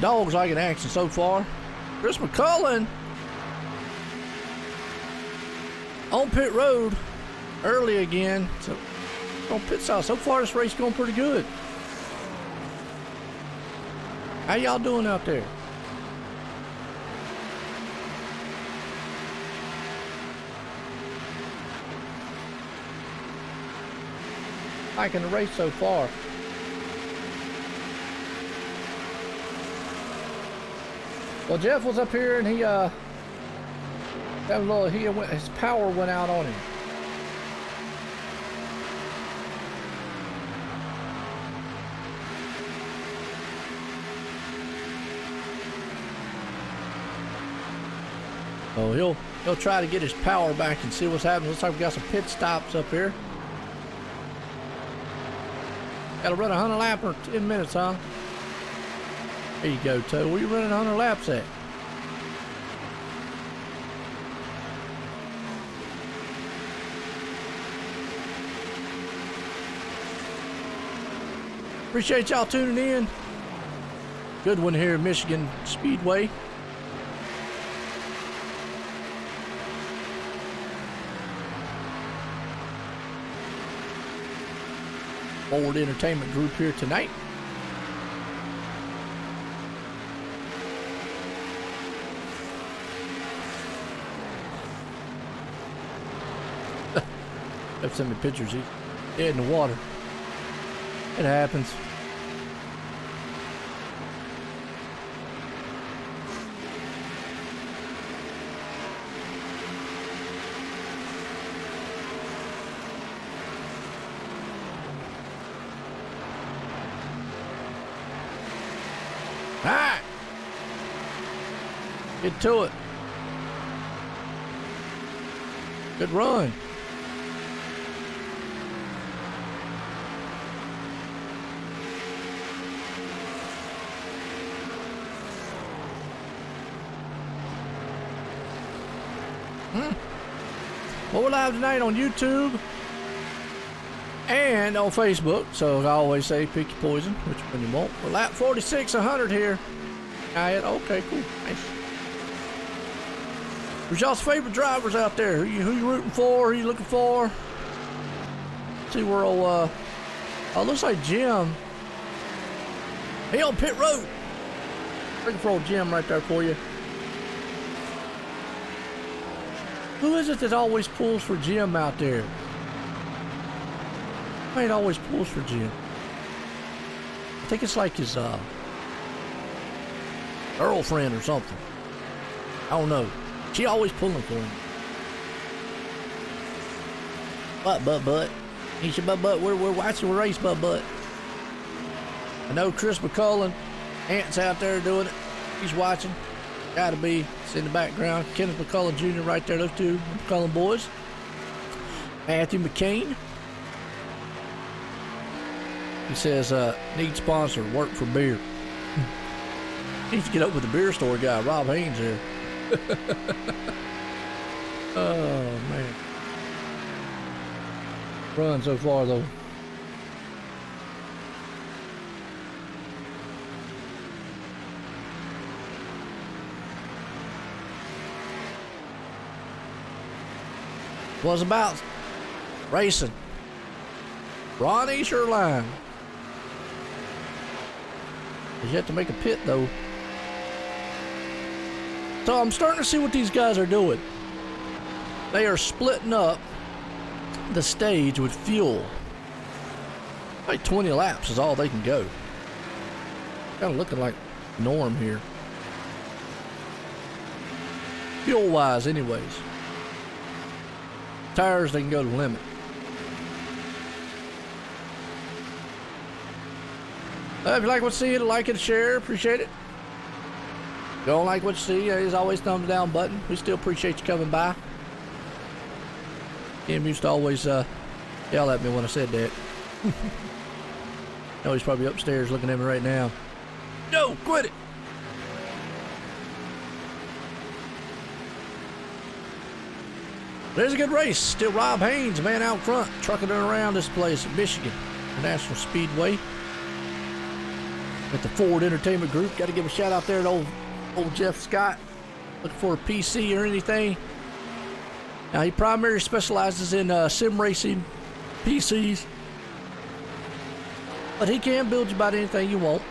B: Dogs like an action so far. Chris McCullen on pit road early again. So on pit stop. So far this race going pretty good. How y'all doing out there? Liking the race so far. Well, Jeff was up here and he his power went out on him. So he'll try to get his power back and see what's happening. Looks like we got some pit stops up here. Got to run 100 laps in 10 minutes, huh? There you go, Toe. Where you running 100 laps at? Appreciate y'all tuning in. Good one here at Michigan Speedway. Forward Entertainment Group here tonight. Have sent me pictures. He's dead in the water. It happens. All right. Get to it. Good run. Well, we're live tonight on YouTube and on Facebook, so I always say pick your poison, which one you want. We're lap 46, 100 here. Okay, cool, nice. Who's y'all's favorite drivers out there? Who you rooting for? Who you looking for? See where old, looks like Jim. He on pit road. Looking for old Jim right there for you. Who is it that always pulls for Jim out there? Who always pulls for Jim? I think it's like his girlfriend or something. I don't know. She always pulling for him. But. He's your butt. We're watching the race, but. I know Chris McCullen, Ant's out there doing it. He's watching. Gotta be. It's in the background. Kenneth McCullen Jr. right there. Those two McCullen boys. Matthew McCain. He says, need sponsor, work for beer. Needs to get up with the beer store guy, Rob Haynes here. Oh, man. Run so far, though. Was about racing. Ronnie Sherline. He's yet to make a pit, though. So I'm starting to see what these guys are doing. They are splitting up the stage with fuel. Like 20 laps is all they can go. Kind of looking like norm here. Fuel-wise, anyways. Tires, they can go to the limit. If you like what you see, like it, share, appreciate it. If you don't like what you see, there's always thumbs down button. We still appreciate you coming by. Kim used to always yell at me when I said that. No, he's probably upstairs looking at me right now. No, quit it. There's a good race. Still Rob Haynes, man, out front, trucking it around this place at Michigan National Speedway. At the Forward Entertainment Group. Got to give a shout out there to old Jeff Scott. Looking for a PC or anything. Now, he primarily specializes in sim racing PCs. But he can build you about anything you want.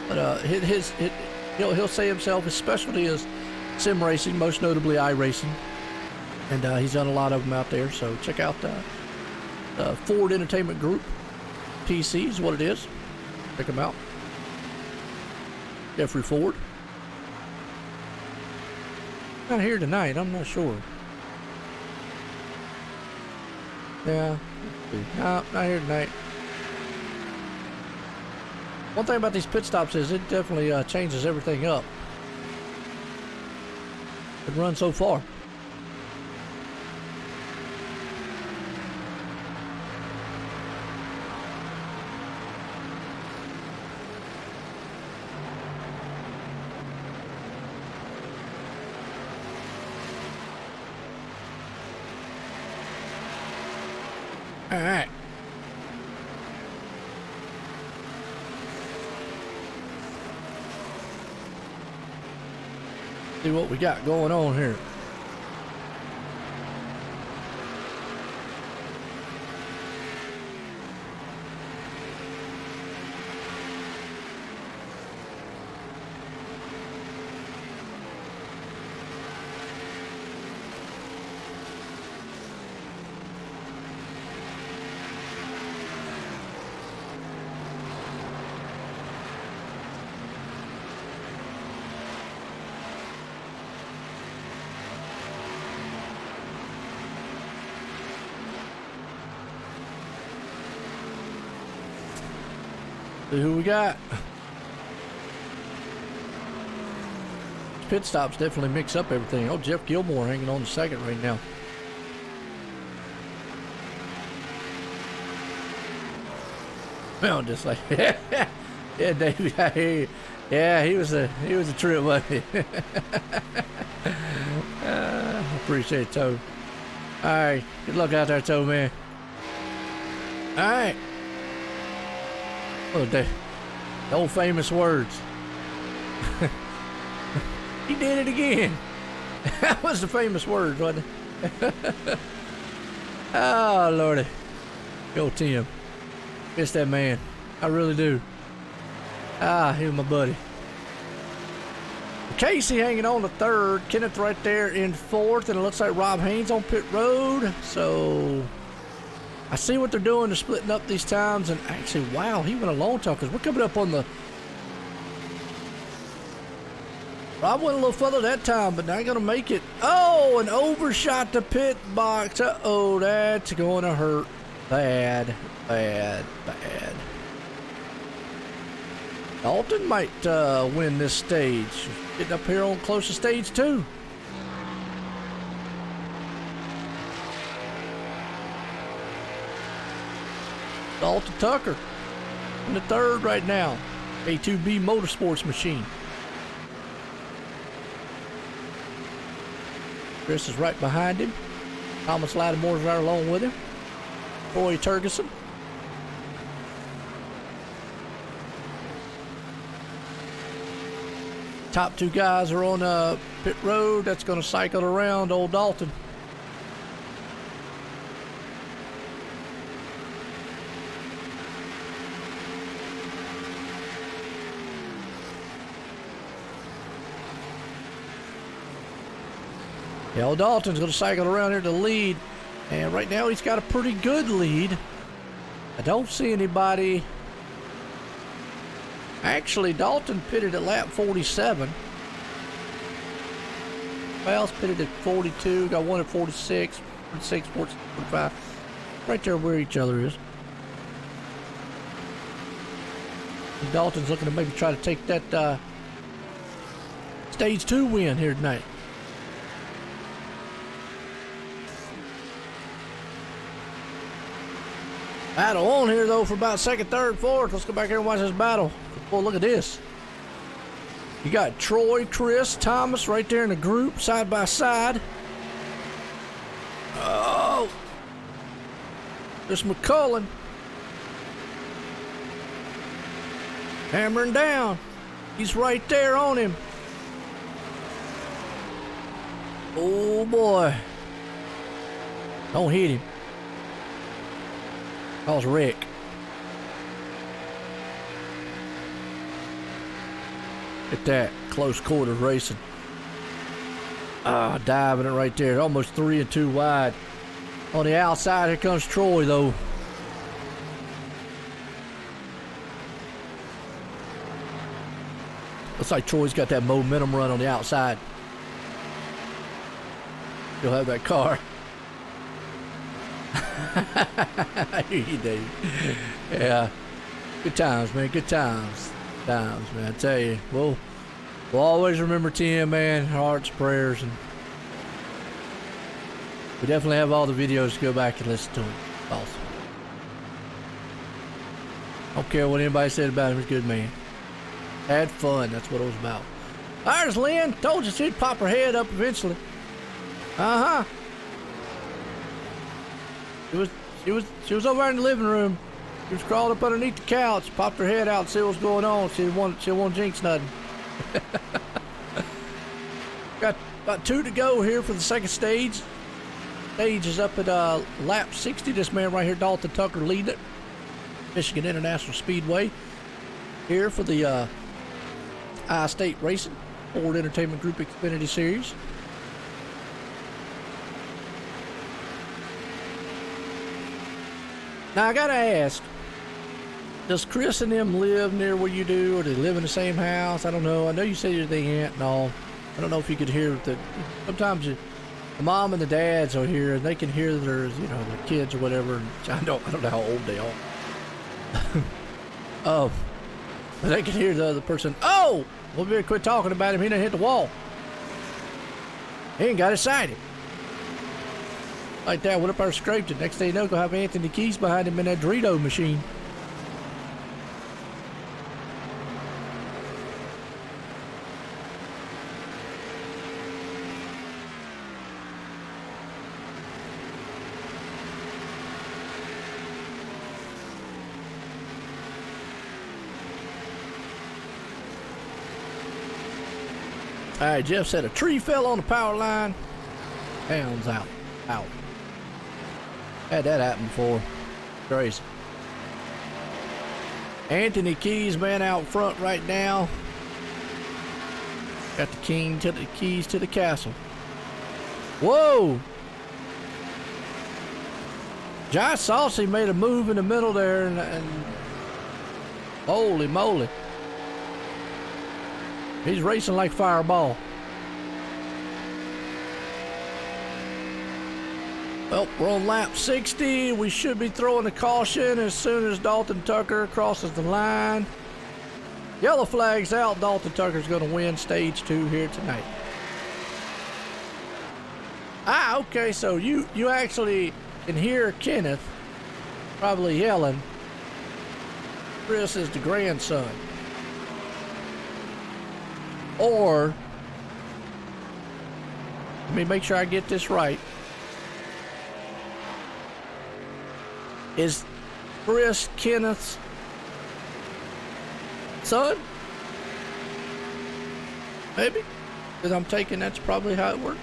B: But he'll say himself, his specialty is sim racing, most notably iRacing, and he's done a lot of them out there. So check out the Forward Entertainment Group. PC is what it is. Check him out. Jeffrey Ford. Not here tonight. I'm not sure. Yeah. No, not here tonight. One thing about these pit stops is it definitely changes everything up. It runs so far. All right. See what we got going on here. See who we got. Pit stops definitely mix up everything. Oh, Jeff Gilmore hanging on to second right now. Well, just like yeah, Davey, I hear you. Yeah, he was a trip, wasn't he? Appreciate it, Toe. All right, good luck out there, Toe man. All right. Oh, the old famous words. He did it again. That was the famous words, wasn't it? Oh, Lordy. Go Tim. Miss that man. I really do. Ah, he was my buddy. Casey hanging on to third. Kenneth right there in fourth. And it looks like Rob Haynes on pit road. So I see what they're doing. They're splitting up these times. And actually, wow, he went a long time because we're coming up on the... Rob went a little further that time, but not going to make it. Oh, an overshot the pit box. Uh-oh, that's going to hurt. Bad, bad, bad. Dalton might win this stage. Getting up here on close to stage 2. Dalton Tucker in the third right now. A2B Motorsports machine. Chris is right behind him. Thomas Lattimore's right along with him. Troy Turgeson. Top 2 guys are on pit road. That's going to cycle around old Dalton. Yeah, old Dalton's going to cycle around here to lead. And right now he's got a pretty good lead. I don't see anybody. Actually, Dalton pitted at lap 47. Wells pitted at 42. Got one at 46, 46, 45. Right there where each other is. And Dalton's looking to maybe try to take that stage 2 win here tonight. Battle on here though for about second, third, fourth. Let's go back here and watch this battle. Oh, look at this. You got Troy, Chris, Thomas right there in the group, side by side. Oh, there's McCullen hammering down. He's right there on him. Oh boy, don't hit him. Cause wreck. At that close quarters racing. Ah, diving it right there. Almost 3 and 2 wide. On the outside, here comes Troy though. Looks like Troy's got that momentum run on the outside. He'll have that car. I hear you, Dave. Yeah. Good times, man. Good times. Man. I tell you, we'll always remember Tim, man. Hearts, prayers, and we definitely have all the videos to go back and listen to him. Awesome. Don't care what anybody said about him. He's a good man. Had fun. That's what it was about. There's Lynn. Told you she'd pop her head up eventually. Uh-huh. She was over in the living room. She was crawled up underneath the couch, popped her head out, see what's going on. She didn't want to jinx nothing. About 2 to go here for the second stage. Stage is up at lap 60. This man right here, Dalton Tucker, leading it. Michigan International Speedway. Here for the I-State Racing Ford Entertainment Group Xfinity Series. Now I gotta ask, does Chris and them live near where you do, or do they live in the same house? I don't know. I know you said you're the aunt and all. I don't know if you could hear the. Sometimes the mom and the dads are here, and they can hear their, their kids or whatever. And I don't know how old they are. Oh, but they can hear the other person. Oh, we better quit talking about him. He done hit the wall. He ain't got excited. Like that, went up there, scraped it. Next thing you know, gonna have Anthony Keys behind him in that Dorito machine. All right, Jeff said a tree fell on the power line. Pounds out. Out. Had that happen before. Crazy. Anthony Keys, man, out front right now. Got the keys to the castle. Whoa! Josh Saucy made a move in the middle there, and holy moly. He's racing like Fireball. Well, we're on lap 60. We should be throwing a caution as soon as Dalton Tucker crosses the line. Yellow flag's out. Dalton Tucker's going to win stage 2 here tonight. Ah, okay, so you actually can hear Kenneth probably yelling. Chris is the grandson. Or, let me make sure I get this right. Is Chris Kenneth's son? Maybe? Because I'm taking that's probably how it works.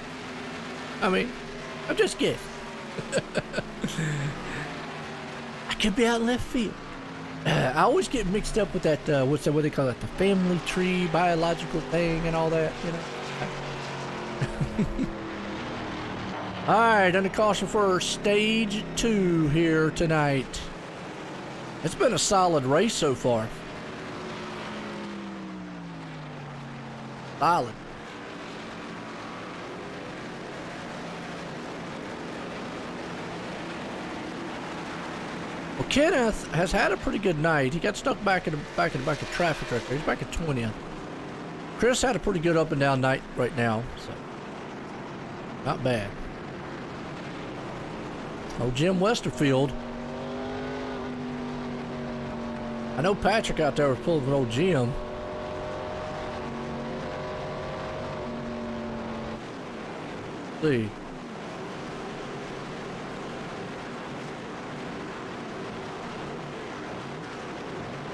B: I mean, I'm just guessing. I could be out in left field. I always get mixed up with that, what they call it, the family tree, biological thing and all that, All right, under caution for stage 2 here tonight. It's been a solid race so far. Solid. Well, Kenneth has had a pretty good night. He got stuck back in the back of traffic right there. He's back at 20th. Chris had a pretty good up and down night right now, so not bad. Oh, Jim Westerfield. I know Patrick out there was pulling an old Jim. Let's see.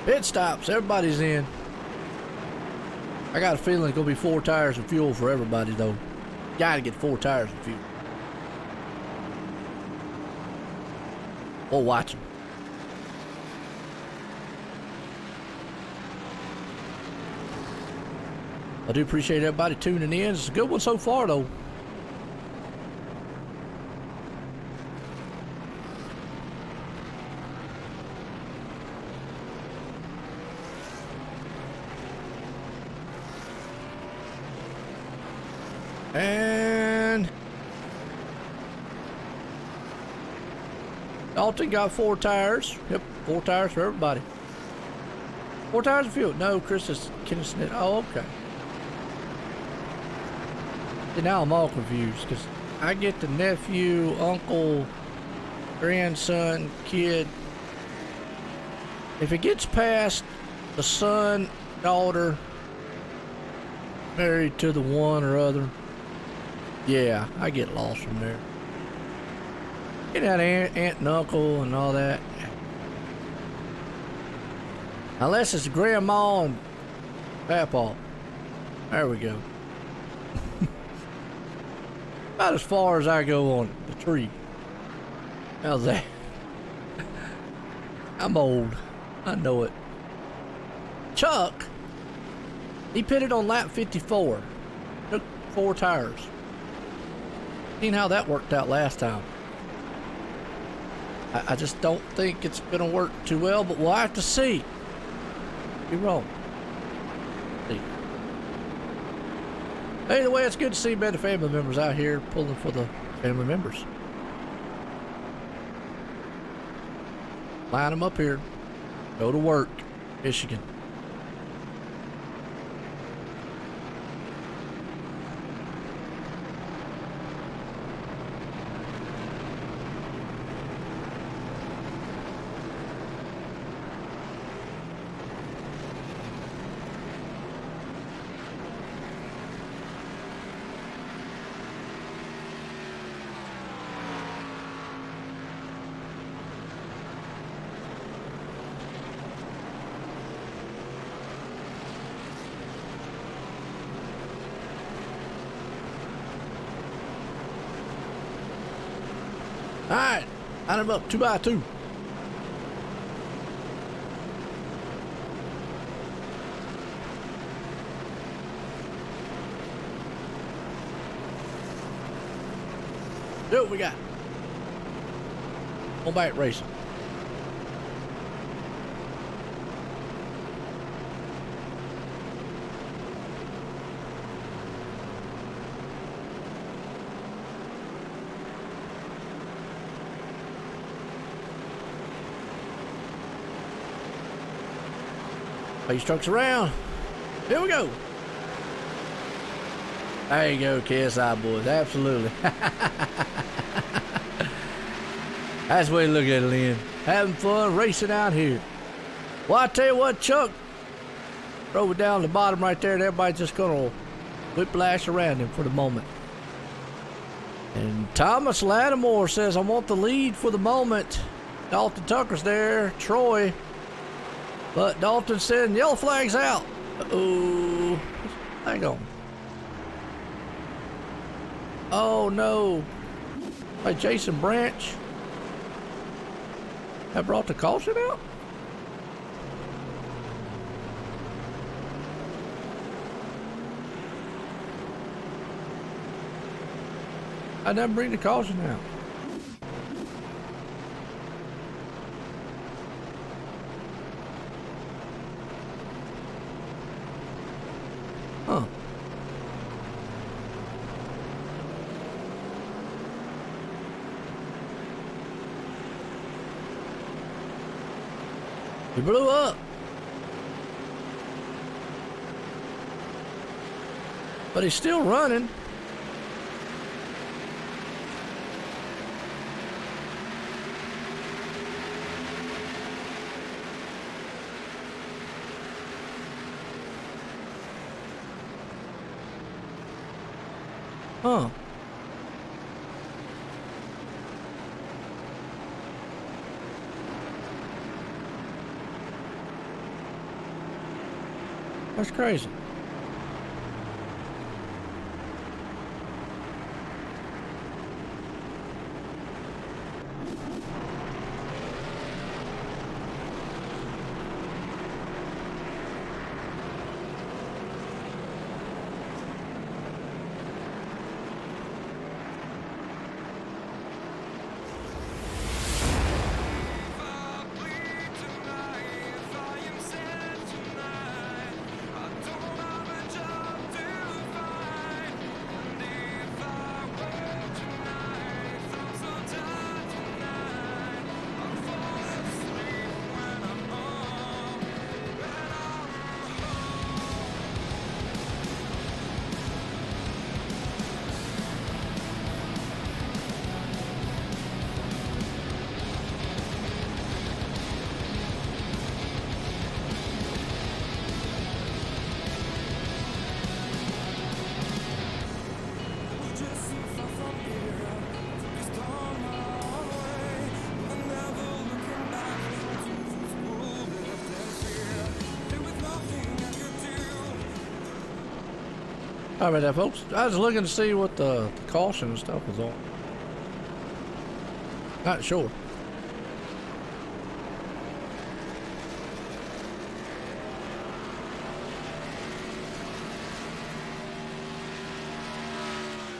B: Pit stops. Everybody's in. I got a feeling it's going to be 4 tires and fuel for everybody, though. Got to get 4 tires and fuel. We'll watch them. I do appreciate everybody tuning in. It's a good one so far, though. And Dalton got 4 tires. Yep, 4 tires for everybody. 4 tires of fuel. No, Chris is Kenneth. Oh, okay. See, now I'm all confused because I get the nephew, uncle, grandson, kid. If it gets past the son, daughter, married to the one or other, yeah, I get lost from there. Get out aunt and uncle and all that. Unless it's grandma and papa. There we go. About as far as I go on the tree. How's that? I'm old. I know it. Chuck, he pitted on lap 54. Took 4 tires. Seen how that worked out last time. I just don't think it's going to work too well, but we'll have to see. You're wrong. See. Either way, it's good to see many family members out here pulling for the family members. Line them up here. Go to work, Michigan. All right, line them up 2 by 2. Do what we got. On back racing. These trucks around. Here we go. There you go, KSI boys. Absolutely. That's the way to look at it, Lynn. Having fun racing out here. Well, I tell you what, Chuck drove it down the bottom right there, and everybody's just gonna whiplash around him for the moment. And Thomas Lattimore says, I want the lead for the moment. Dalton Tucker's there. Troy. But Dalton said, yellow flag's out. Uh-oh. Hang on. Oh, no. By Jason Branch. That brought the caution out? I didn't bring the caution out. Huh. He blew up. But he's still running. Huh. That's crazy. All right, there, folks. I was looking to see what the caution and stuff was on. Not sure.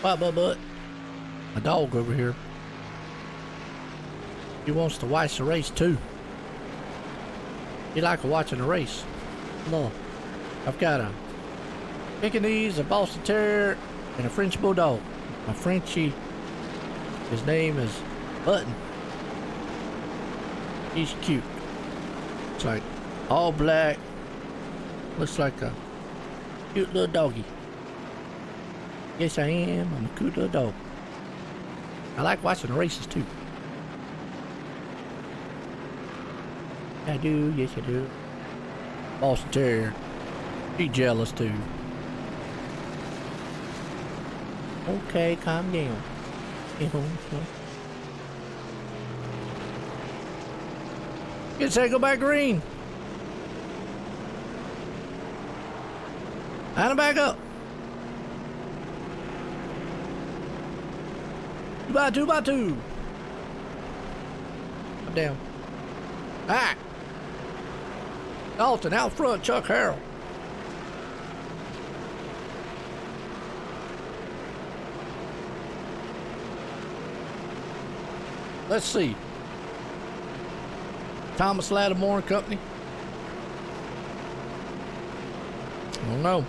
B: But my dog over here. He wants to watch the race too. He like watching the race. No, I've got a Pekingese, a Boston Terrier, and a French Bulldog. My Frenchie, his name is Button. He's cute. It's like all black. Looks like a cute little doggy. Yes, I am. I'm a cute little dog. I like watching the races too. I do. Yes, I do. Boston Terrier. He's jealous too. Okay, calm down. Get set, go back green. And back up. 2x2. Up down. Ah. Dalton out front, Chuck Harrell. Let's see. Thomas Lattimore and Company. I don't know.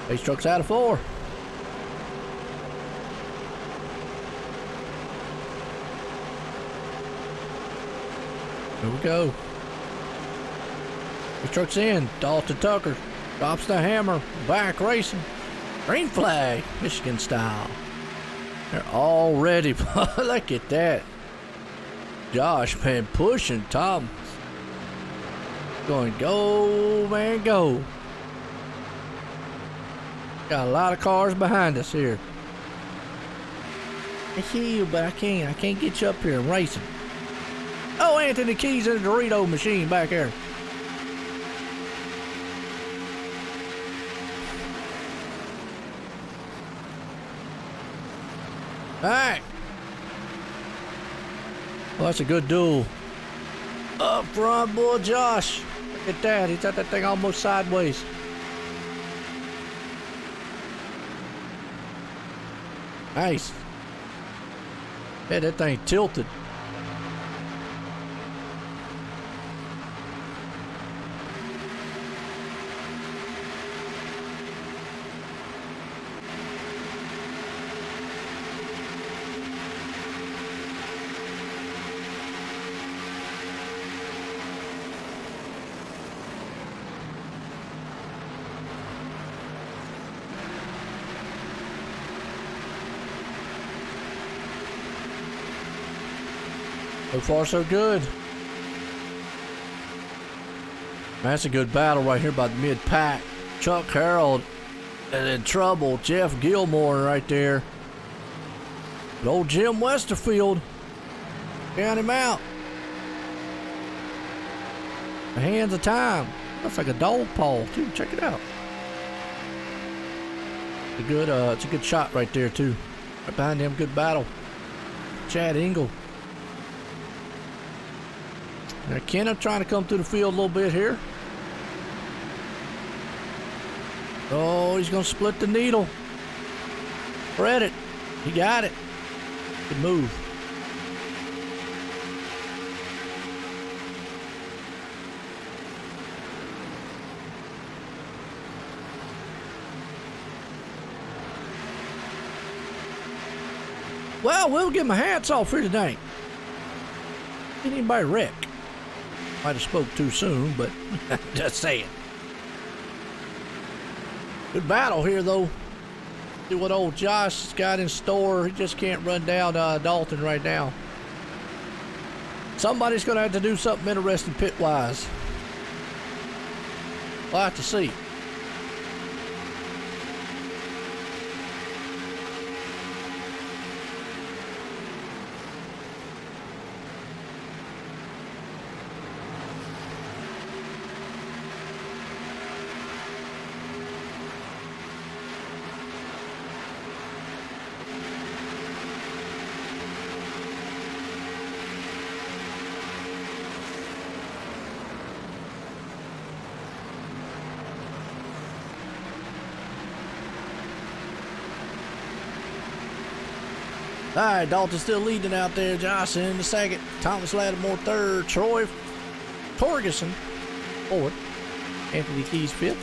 B: Race truck's out of 4. Here we go. The truck's in. Dalton Tucker drops the hammer. Back racing. Green flag, Michigan style. They're all ready. Look at that. Josh, man, pushing Thomas. Going, go, man, go. Got a lot of cars behind us here. I see you, but I can't get you up here and racing. Oh, Anthony Keys in the Dorito machine back there. All right. Well, that's a good duel. Up front, boy, Josh. Look at that. He's got that thing almost sideways. Nice. Yeah, that thing tilted. So far, so good. That's a good battle right here by the mid-pack. Chuck Harold and in trouble. Jeff Gilmore right there. But old Jim Westerfield. Count him out. The hands of time. Looks like a dog paw too. Check it out. It's a good shot right there too. Right behind him, good battle. Chad Engel. Now Kenneth trying to come through the field a little bit here. Oh, he's going to split the needle. Spread it. He got it. Good move. Well, we'll give my hats off here today. Didn't anybody wreck? Might have spoke too soon, but just saying. Good battle here, though. See what old Josh has got in store. He just can't run down Dalton right now. Somebody's going to have to do something interesting pit-wise. We'll have to see. All right, Dalton's still leading out there. Josh in the second. Thomas Lattimore third. Troy Torgerson fourth. Anthony Keys fifth.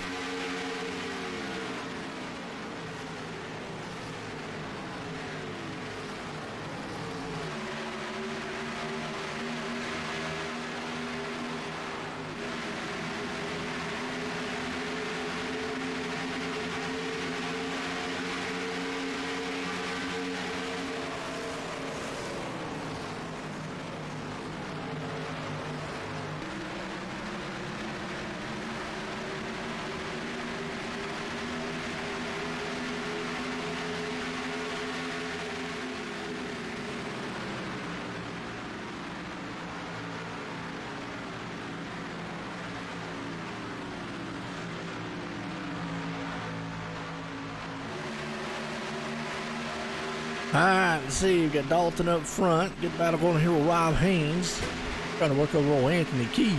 B: All right, let's see. We've got Dalton up front. Good battle going here with Rob Haynes. Trying to work over old Anthony Keys.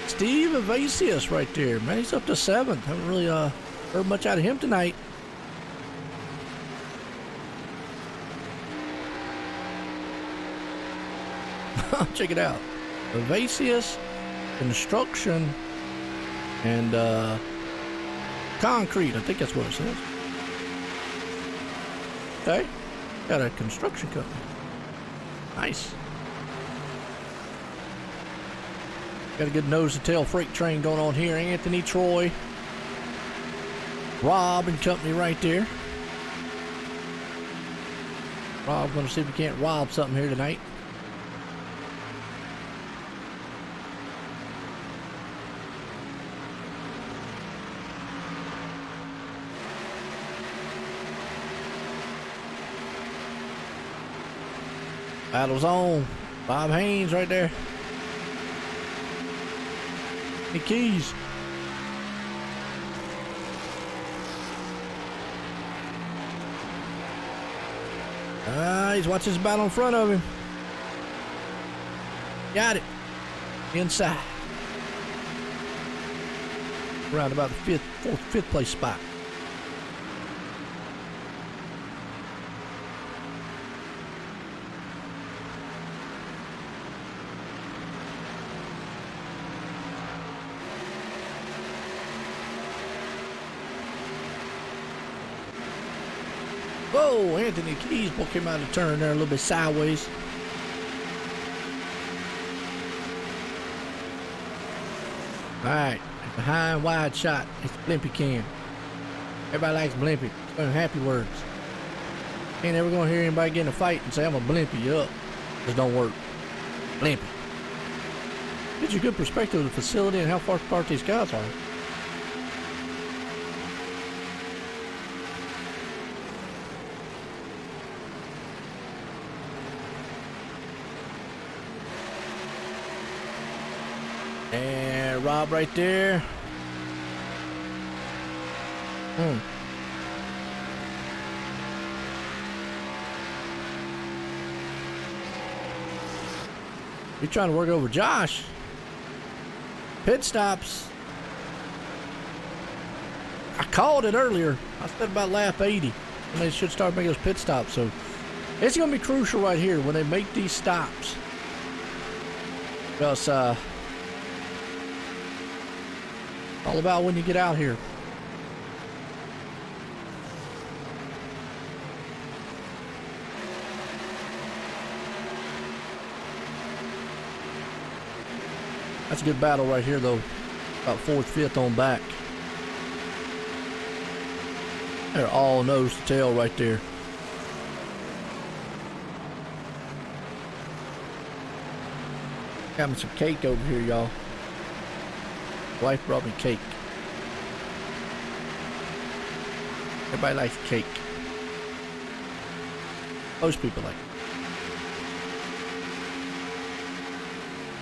B: Steve Evasius right there, man. He's up to 7th. Haven't really heard much out of him tonight. Check it out. Evasius, construction, and concrete. I think that's what it says. Okay. Got a construction company. Nice. Got a good nose-to-tail freight train going on here. Anthony, Troy, Rob and company right there. Rob going to see if he can't rob something here tonight. Battle's on. Bob Haynes right there. The Keys. He's watching his battle in front of him. Got it. Inside. Around about the fifth place spot. Whoa, Anthony Keys came out of turn there a little bit sideways. All right, behind wide shot. It's Blimpy Cam. Everybody likes Blimpy. Happy words. Ain't ever gonna hear anybody get in a fight and say I'm a Blimpy you up. Just don't work. Blimpy. Gives you a good perspective of the facility and how far apart these guys are. And Rob right there. You're trying to work over Josh. Pit stops. I called it earlier. I said about lap 80. And they should start making those pit stops. So it's going to be crucial right here when they make these stops. Because all about when you get out here. That's a good battle right here, though. About 4th, 5th on back. They're all nose to tail right there. Got me some cake over here, y'all. Wife brought me cake. Everybody likes cake. Most people like it.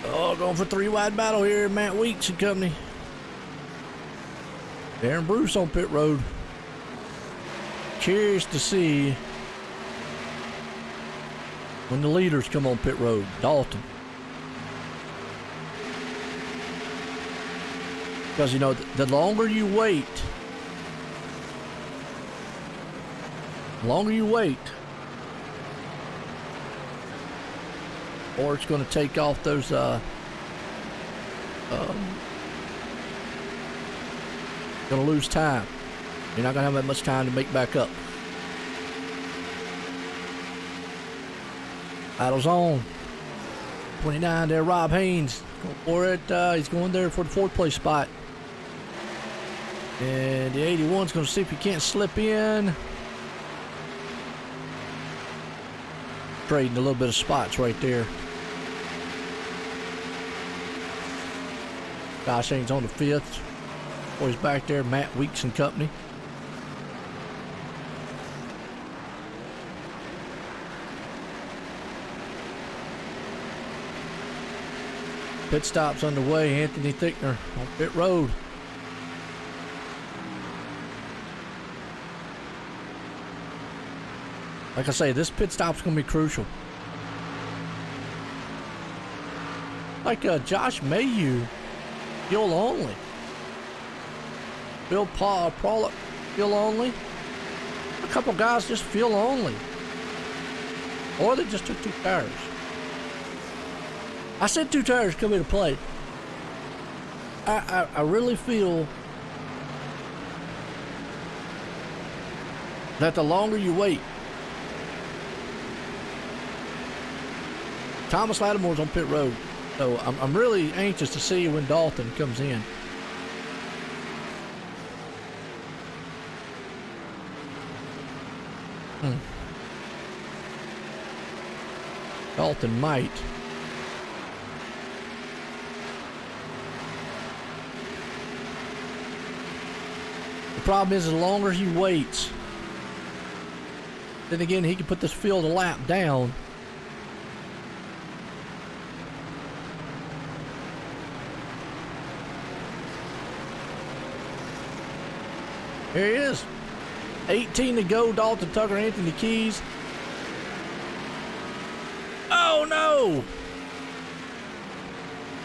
B: Oh, going for 3 wide battle here, Matt Weeks and company. Darren Bruce on pit road. Curious to see when the leaders come on pit road. Dalton. Because, you know, the longer you wait, or it's going to take off those, going to lose time. You're not going to have that much time to make back up. Battle's on. 29 there, Rob Haynes. Going for it. He's going there for the 4th place spot. And the 81's going to see if he can't slip in. Trading a little bit of spots right there. Josh Haynes on the 5th. Boys back there, Matt Weeks and company. Pit stops underway. Anthony Thickner on pit road. Like I say, this pit stop's going to be crucial. Like Josh Mayhew, fuel only. Bill Pollock, fuel only. A couple guys just fuel only. Or they just took 2 tires. I said 2 tires come into play. I really feel that the longer you wait. Thomas Lattimore's on pit road, so I'm really anxious to see when Dalton comes in. Dalton might. The problem is, the longer he waits, then again, he can put this field a lap down. Here he is. 18 to go. Dalton Tucker, Anthony Keys. Oh no!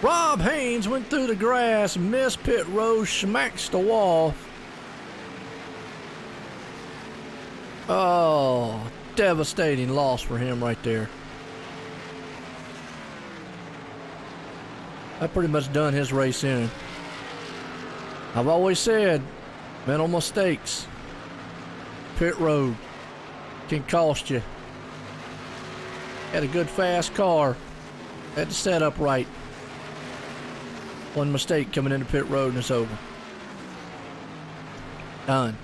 B: Rob Haynes went through the grass, missed pit road, smacks the wall. Oh, devastating loss for him right there. That pretty much done his race in. I've always said, mental mistakes, pit road can cost you. Had a good fast car, had the setup right. One mistake coming into pit road and it's over. Done.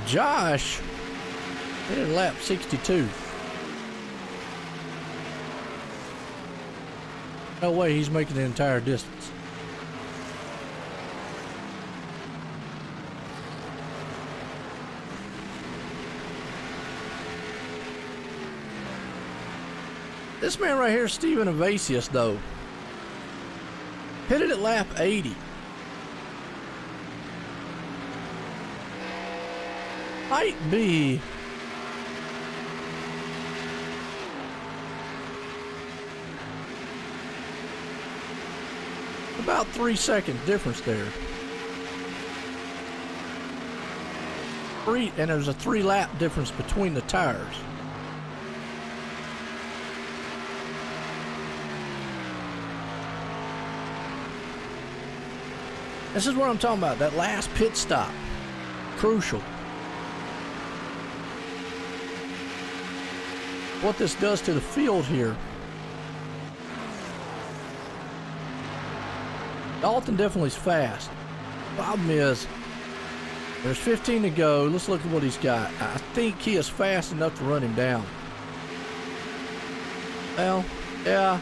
B: Josh hit lap 62. No way he's making the entire distance. This man right here, Stephen Evasius, though, hit it at lap 80. Might be about 3 seconds difference there. And there's a 3 lap difference between the tires. This is what I'm talking about. That last pit stop, crucial. What this does to the field here. Dalton definitely is fast. Problem is, there's 15 to go. Let's look at what he's got. I think he is fast enough to run him down. Well, yeah.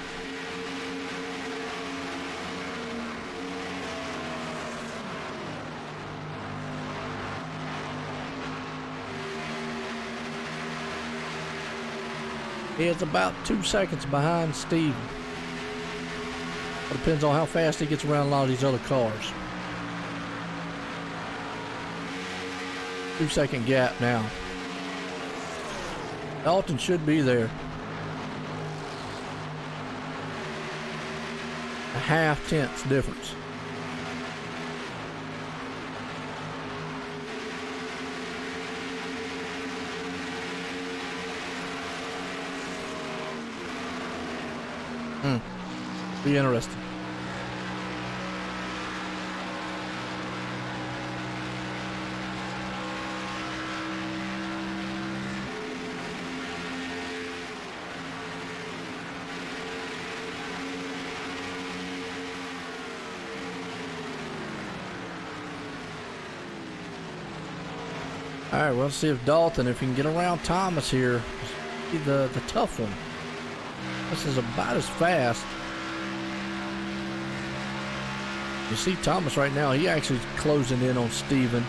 B: He is about 2 seconds behind Steven. It depends on how fast he gets around a lot of these other cars. 2-second gap now. Dalton should be there. A half-tenth difference. Be interesting. All right, we'll see if Dalton, if he can get around Thomas here, be the tough one. This is about as fast. You see Thomas right now, he actually is closing in on Steven.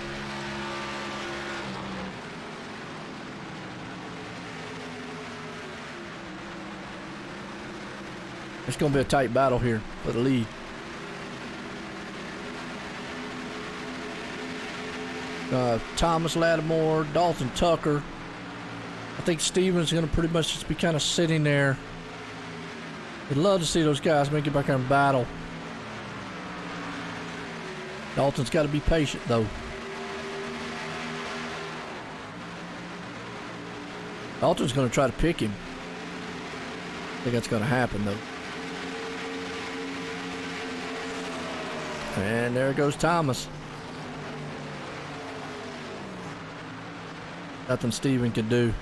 B: It's going to be a tight battle here for the lead. Thomas Lattimore, Dalton Tucker. I think Steven's going to pretty much just be kind of sitting there. I'd love to see those guys make it back there and battle. Dalton's got to be patient, though. Dalton's going to try to pick him. I think that's going to happen, though. And there goes Thomas. Nothing Steven could do.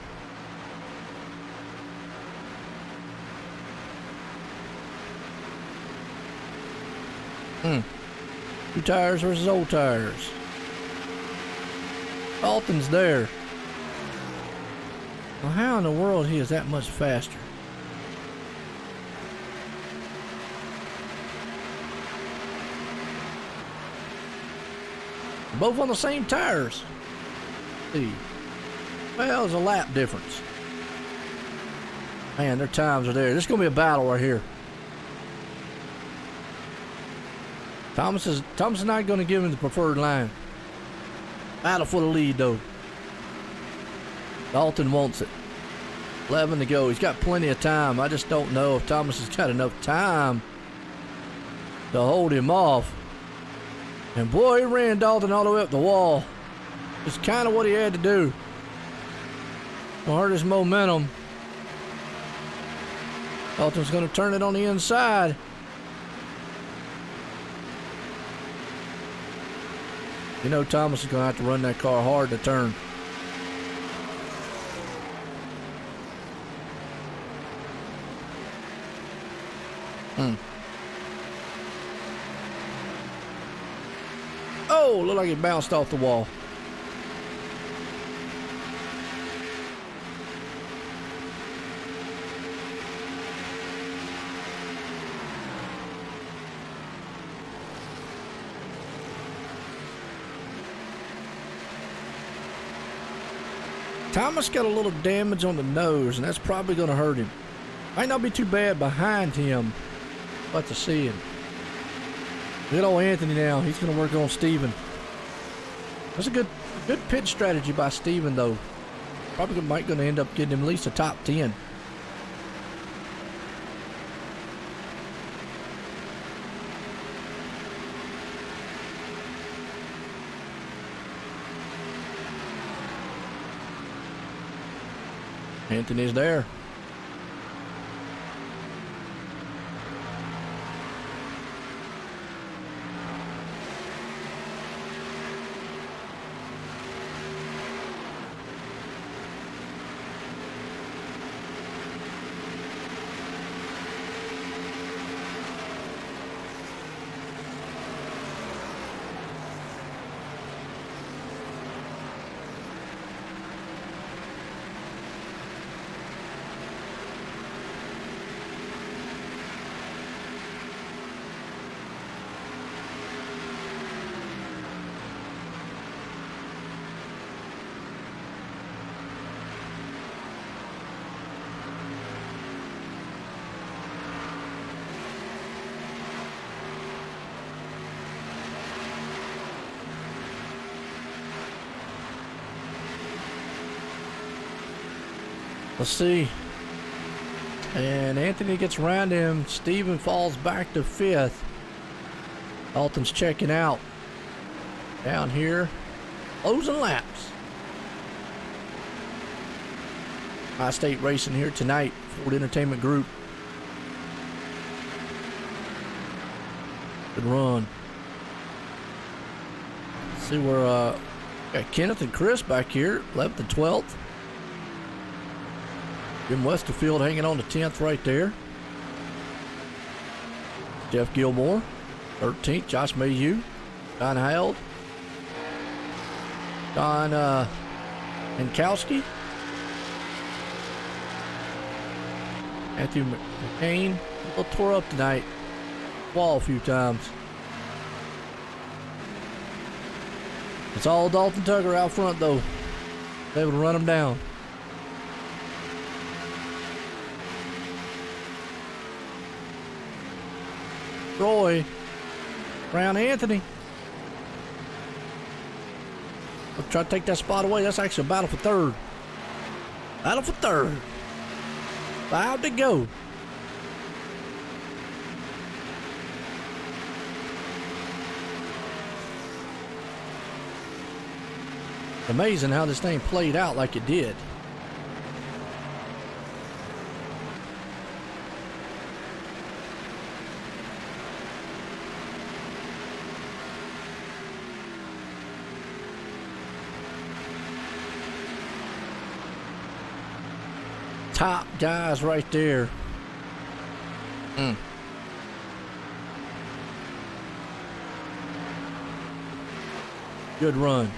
B: New tires versus old tires. Dalton's there. Well, how in the world he is that much faster? Both on the same tires. Let's see. Well, there's a lap difference. Man, their times are there. This is going to be a battle right here. Thomas is not going to give him the preferred line. Battle for the lead, though. Dalton wants it. 11 to go. He's got plenty of time. I just don't know if Thomas has got enough time to hold him off. And boy, he ran Dalton all the way up the wall. It's kind of what he had to do. Will hurt his momentum. Dalton's going to turn it on the inside. You know Thomas is going to have to run that car hard to turn. Oh, looked like it bounced off the wall. Thomas got a little damage on the nose, and that's probably going to hurt him. Might not be too bad behind him, but to see him. Good old Anthony now. He's going to work on Steven. That's a good pit strategy by Steven, though. Probably might going to end up getting him at least a top 10. Anthony's there. Let's see. And Anthony gets around him. Steven falls back to 5th. Dalton's checking out. Down here. Closing laps. High-state racing here tonight. Ford Entertainment Group. Good run. Let's see where got Kenneth and Chris back here. 11th and 12th. Jim Westerfield hanging on to 10th right there. Jeff Gilmore, 13th. Josh Mayhew, Don Held, Don Jankowski, Matthew McCain. A little tore up tonight. Wall a few times. It's all Dalton Tucker out front though. Able to run him down. Troy around Anthony. I'll try to take that spot away. That's actually a battle for 3rd. Battle for 3rd. 5 to go. Amazing how this thing played out like it did. Top guys right there. Good run.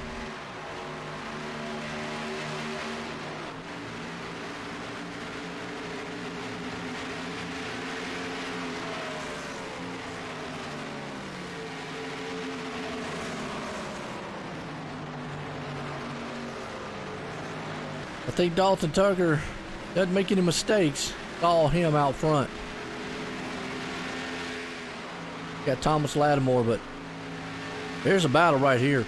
B: I think Dalton Tucker doesn't make any mistakes. Saw him out front. Got Thomas Lattimore, but there's a battle right here.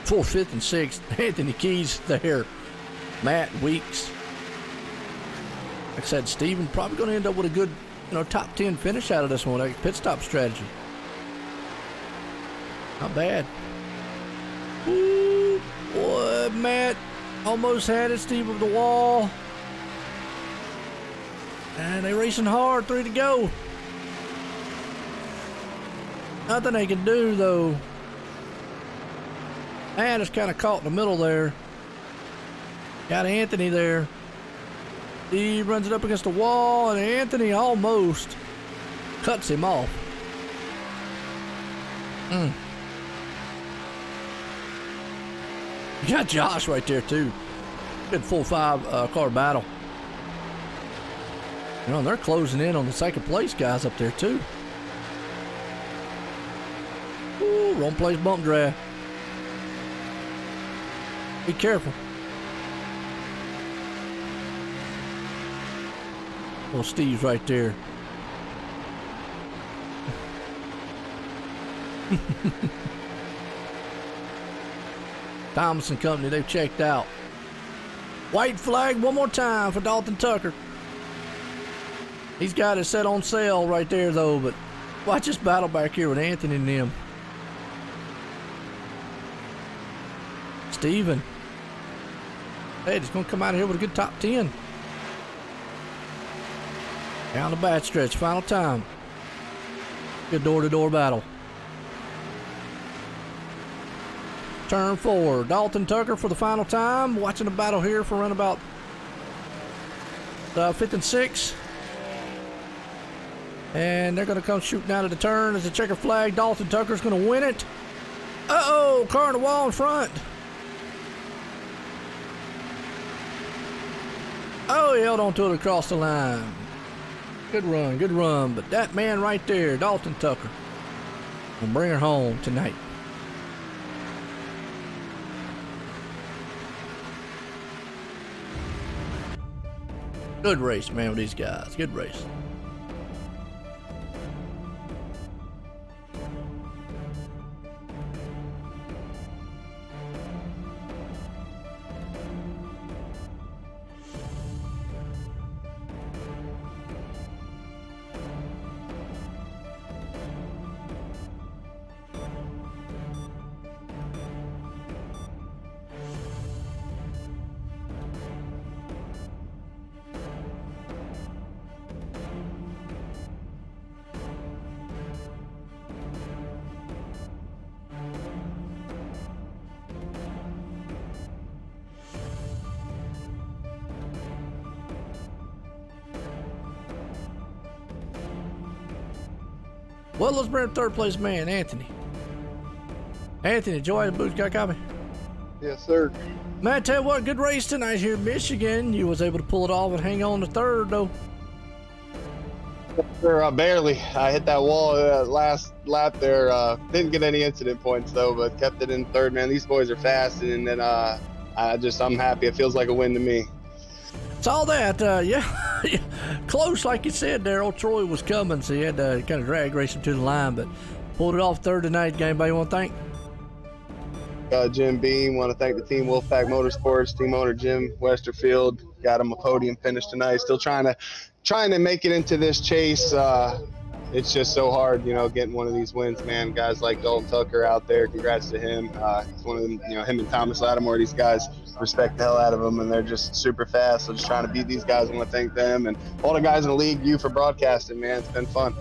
B: 4th, 5th, and 6th. Anthony Keys there. Matt Weeks. Like I said, Steven probably going to end up with a good, top 10 finish out of this one. Like pit stop strategy. Not bad. Ooh, boy, Matt almost had it. Steve of the wall. And they racing hard. 3 to go. Nothing they can do though. Man, it's kind of caught in the middle there. Got Anthony there. He runs it up against the wall, and Anthony almost cuts him off. You got Josh right there too. Good 4-5 car battle. And they're closing in on the second place guys up there too. Ooh, wrong place bump draft. Be careful. Well, Steve's right there. Thomas and Company, they've checked out. White flag one more time for Dalton Tucker. He's got it set on sale right there though, but watch this battle back here with Anthony and them. Steven. Hey, he's going to come out of here with a good top 10. Down the back stretch, final time. Good door-to-door battle. Turn 4, Dalton Tucker for the final time. Watching the battle here for around about 5th and 6th. And they're going to come shooting out of the turn. As a checker flag, Dalton Tucker's going to win it. Uh-oh, car on the wall in front. Oh, he held on to it across the line. Good run. But that man right there, Dalton Tucker, will bring her home tonight. Good race, man, with these guys. Good race. Well, let's bring up third place man, Anthony. Anthony, Joy and Boots got a copy?
D: Yes, sir.
B: Man, I tell you what, good race tonight here in Michigan. You was able to pull it off and hang on to third, though.
D: Sure, barely. I hit that wall last lap there. Didn't get any incident points though, but kept it in third. Man, these boys are fast, and then I'm happy. It feels like a win to me.
B: It's all that, yeah, close like you said there. Old Troy was coming, so you had to kind of drag race him to the line, but pulled it off third tonight. Anybody want to thank?
D: Jim Beam, want to thank the team, Wolfpack Motorsports, team owner Jim Westerfield. Got him a podium finish tonight. Still trying to make it into this chase. It's just so hard, getting one of these wins, man. Guys like Dalton Tucker out there, congrats to him. He's one of them, him and Thomas Lattimore, these guys respect the hell out of them, and they're just super fast. So just trying to beat these guys. I want to thank them and all the guys in the league, you for broadcasting, man. It's been fun.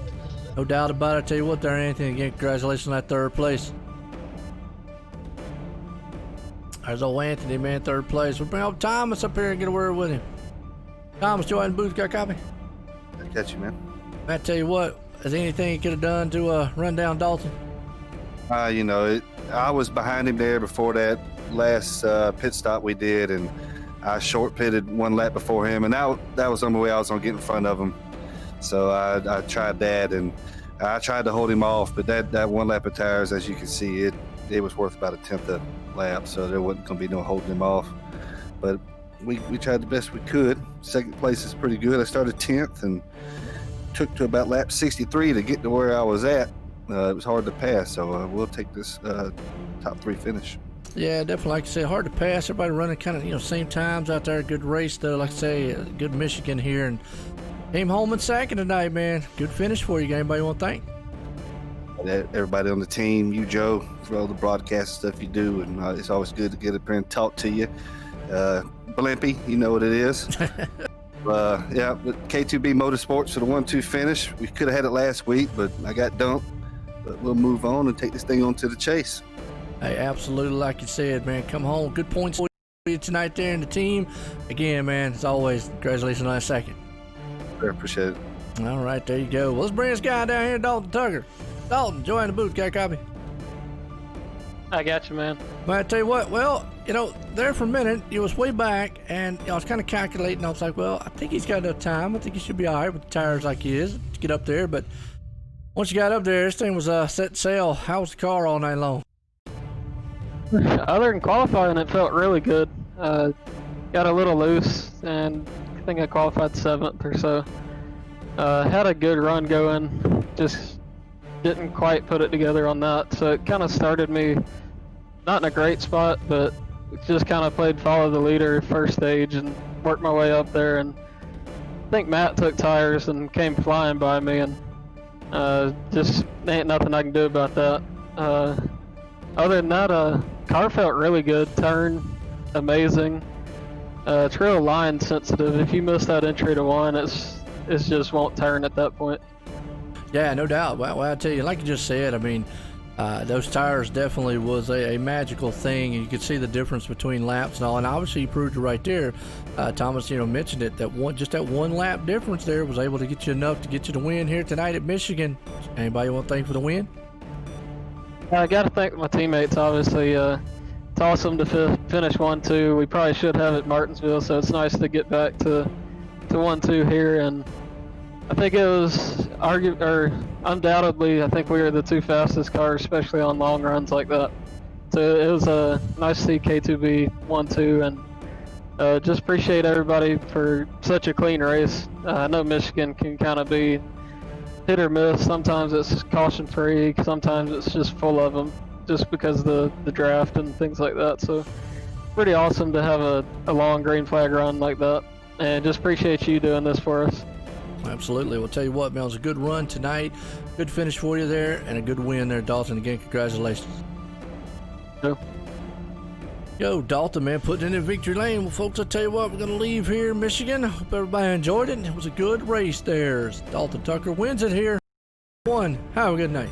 B: No doubt about it. I tell you what there, Anthony, again, congratulations on that third place. There's old Anthony, man, third place. We'll bring up Thomas up here and get a word with him. Thomas, Joy and Booth got a copy?
E: I got you, man.
B: I tell you what, is there anything you could have done to run down Dalton?
E: I was behind him there before that last pit stop we did, and I short pitted one lap before him, and that was the only way I was going to get in front of him. So I tried that, and I tried to hold him off, but that one lap of tires, as you can see, it was worth about a tenth of a lap, so there wasn't going to be no holding him off. But we tried the best we could. Second place is pretty good. I started 10th and took to about lap 63 to get to where I was at. It was hard to pass, so we'll take this top three finish.
B: Yeah, definitely. Like I say, hard to pass. Everybody running kind of same times out there. Good race though. Like I say, good Michigan here, and came home in second tonight, man. Good finish for you. Anybody want to thank?
E: Everybody on the team, you Joe, for all the broadcast stuff you do, and it's always good to get up here and talk to you. Blimpy, you know what it is. Yeah, but K2B Motorsports for the 1-2 finish. We could have had it last week, but I got dumped. But we'll move on and take this thing on to the chase.
B: Hey, absolutely, like you said, man. Come home. Good points for you tonight there in the team. Again, man, as always, congratulations on that second.
E: I appreciate it.
B: All right, there you go. Well, let's bring this guy down here, Dalton Tucker. Dalton, join the booth. Got a copy?
F: I got you, man.
B: But I tell you what, well, there for a minute, you was way back, and I was kind of calculating. I was like, well, I think he's got enough time. I think he should be all right with the tires like he is to get up there. But once you got up there, this thing was set sail. How was the car all night long?
F: Other than qualifying, it felt really good. Got a little loose, and I think I qualified 7th or so. Had a good run going, just didn't quite put it together on that. So it kind of started me not in a great spot, but just kind of played follow the leader first stage and worked my way up there. And I think Matt took tires and came flying by me, and just ain't nothing I can do about that. Other than that, car felt really good. Turn, amazing. It's real line sensitive. If you miss that entry to one, it's just won't turn at that point.
B: Yeah, no doubt. Well, I tell you, like you just said, I mean, those tires definitely was a magical thing, and you could see the difference between laps and all. And obviously, you proved it right there. Thomas, mentioned it, that one lap difference there was able to get you enough to get you to win here tonight at Michigan. Anybody want to thank for the win?
F: I got to thank my teammates, obviously. It's awesome to finish 1-2. We probably should have at Martinsville, so it's nice to get back to 1-2 here. And I think it was undoubtedly, I think we were the two fastest cars, especially on long runs like that. So it was nice to see K2B 1-2, and just appreciate everybody for such a clean race. I know Michigan can kind of be hit or miss. Sometimes it's caution free, sometimes it's just full of them, just because of the draft and things like that. So pretty awesome to have a long green flag run like that, and just appreciate you doing this for us.
B: Absolutely. We'll tell you what, man, it was a good run tonight, good finish for you there, and a good win there, Dalton. Again, congratulations. Yo, Dalton, man, putting it in victory lane. Well, folks, I tell you what, we're going to leave here in Michigan. Hope everybody enjoyed it. It was a good race there. Dalton Tucker wins it here. Have a good night.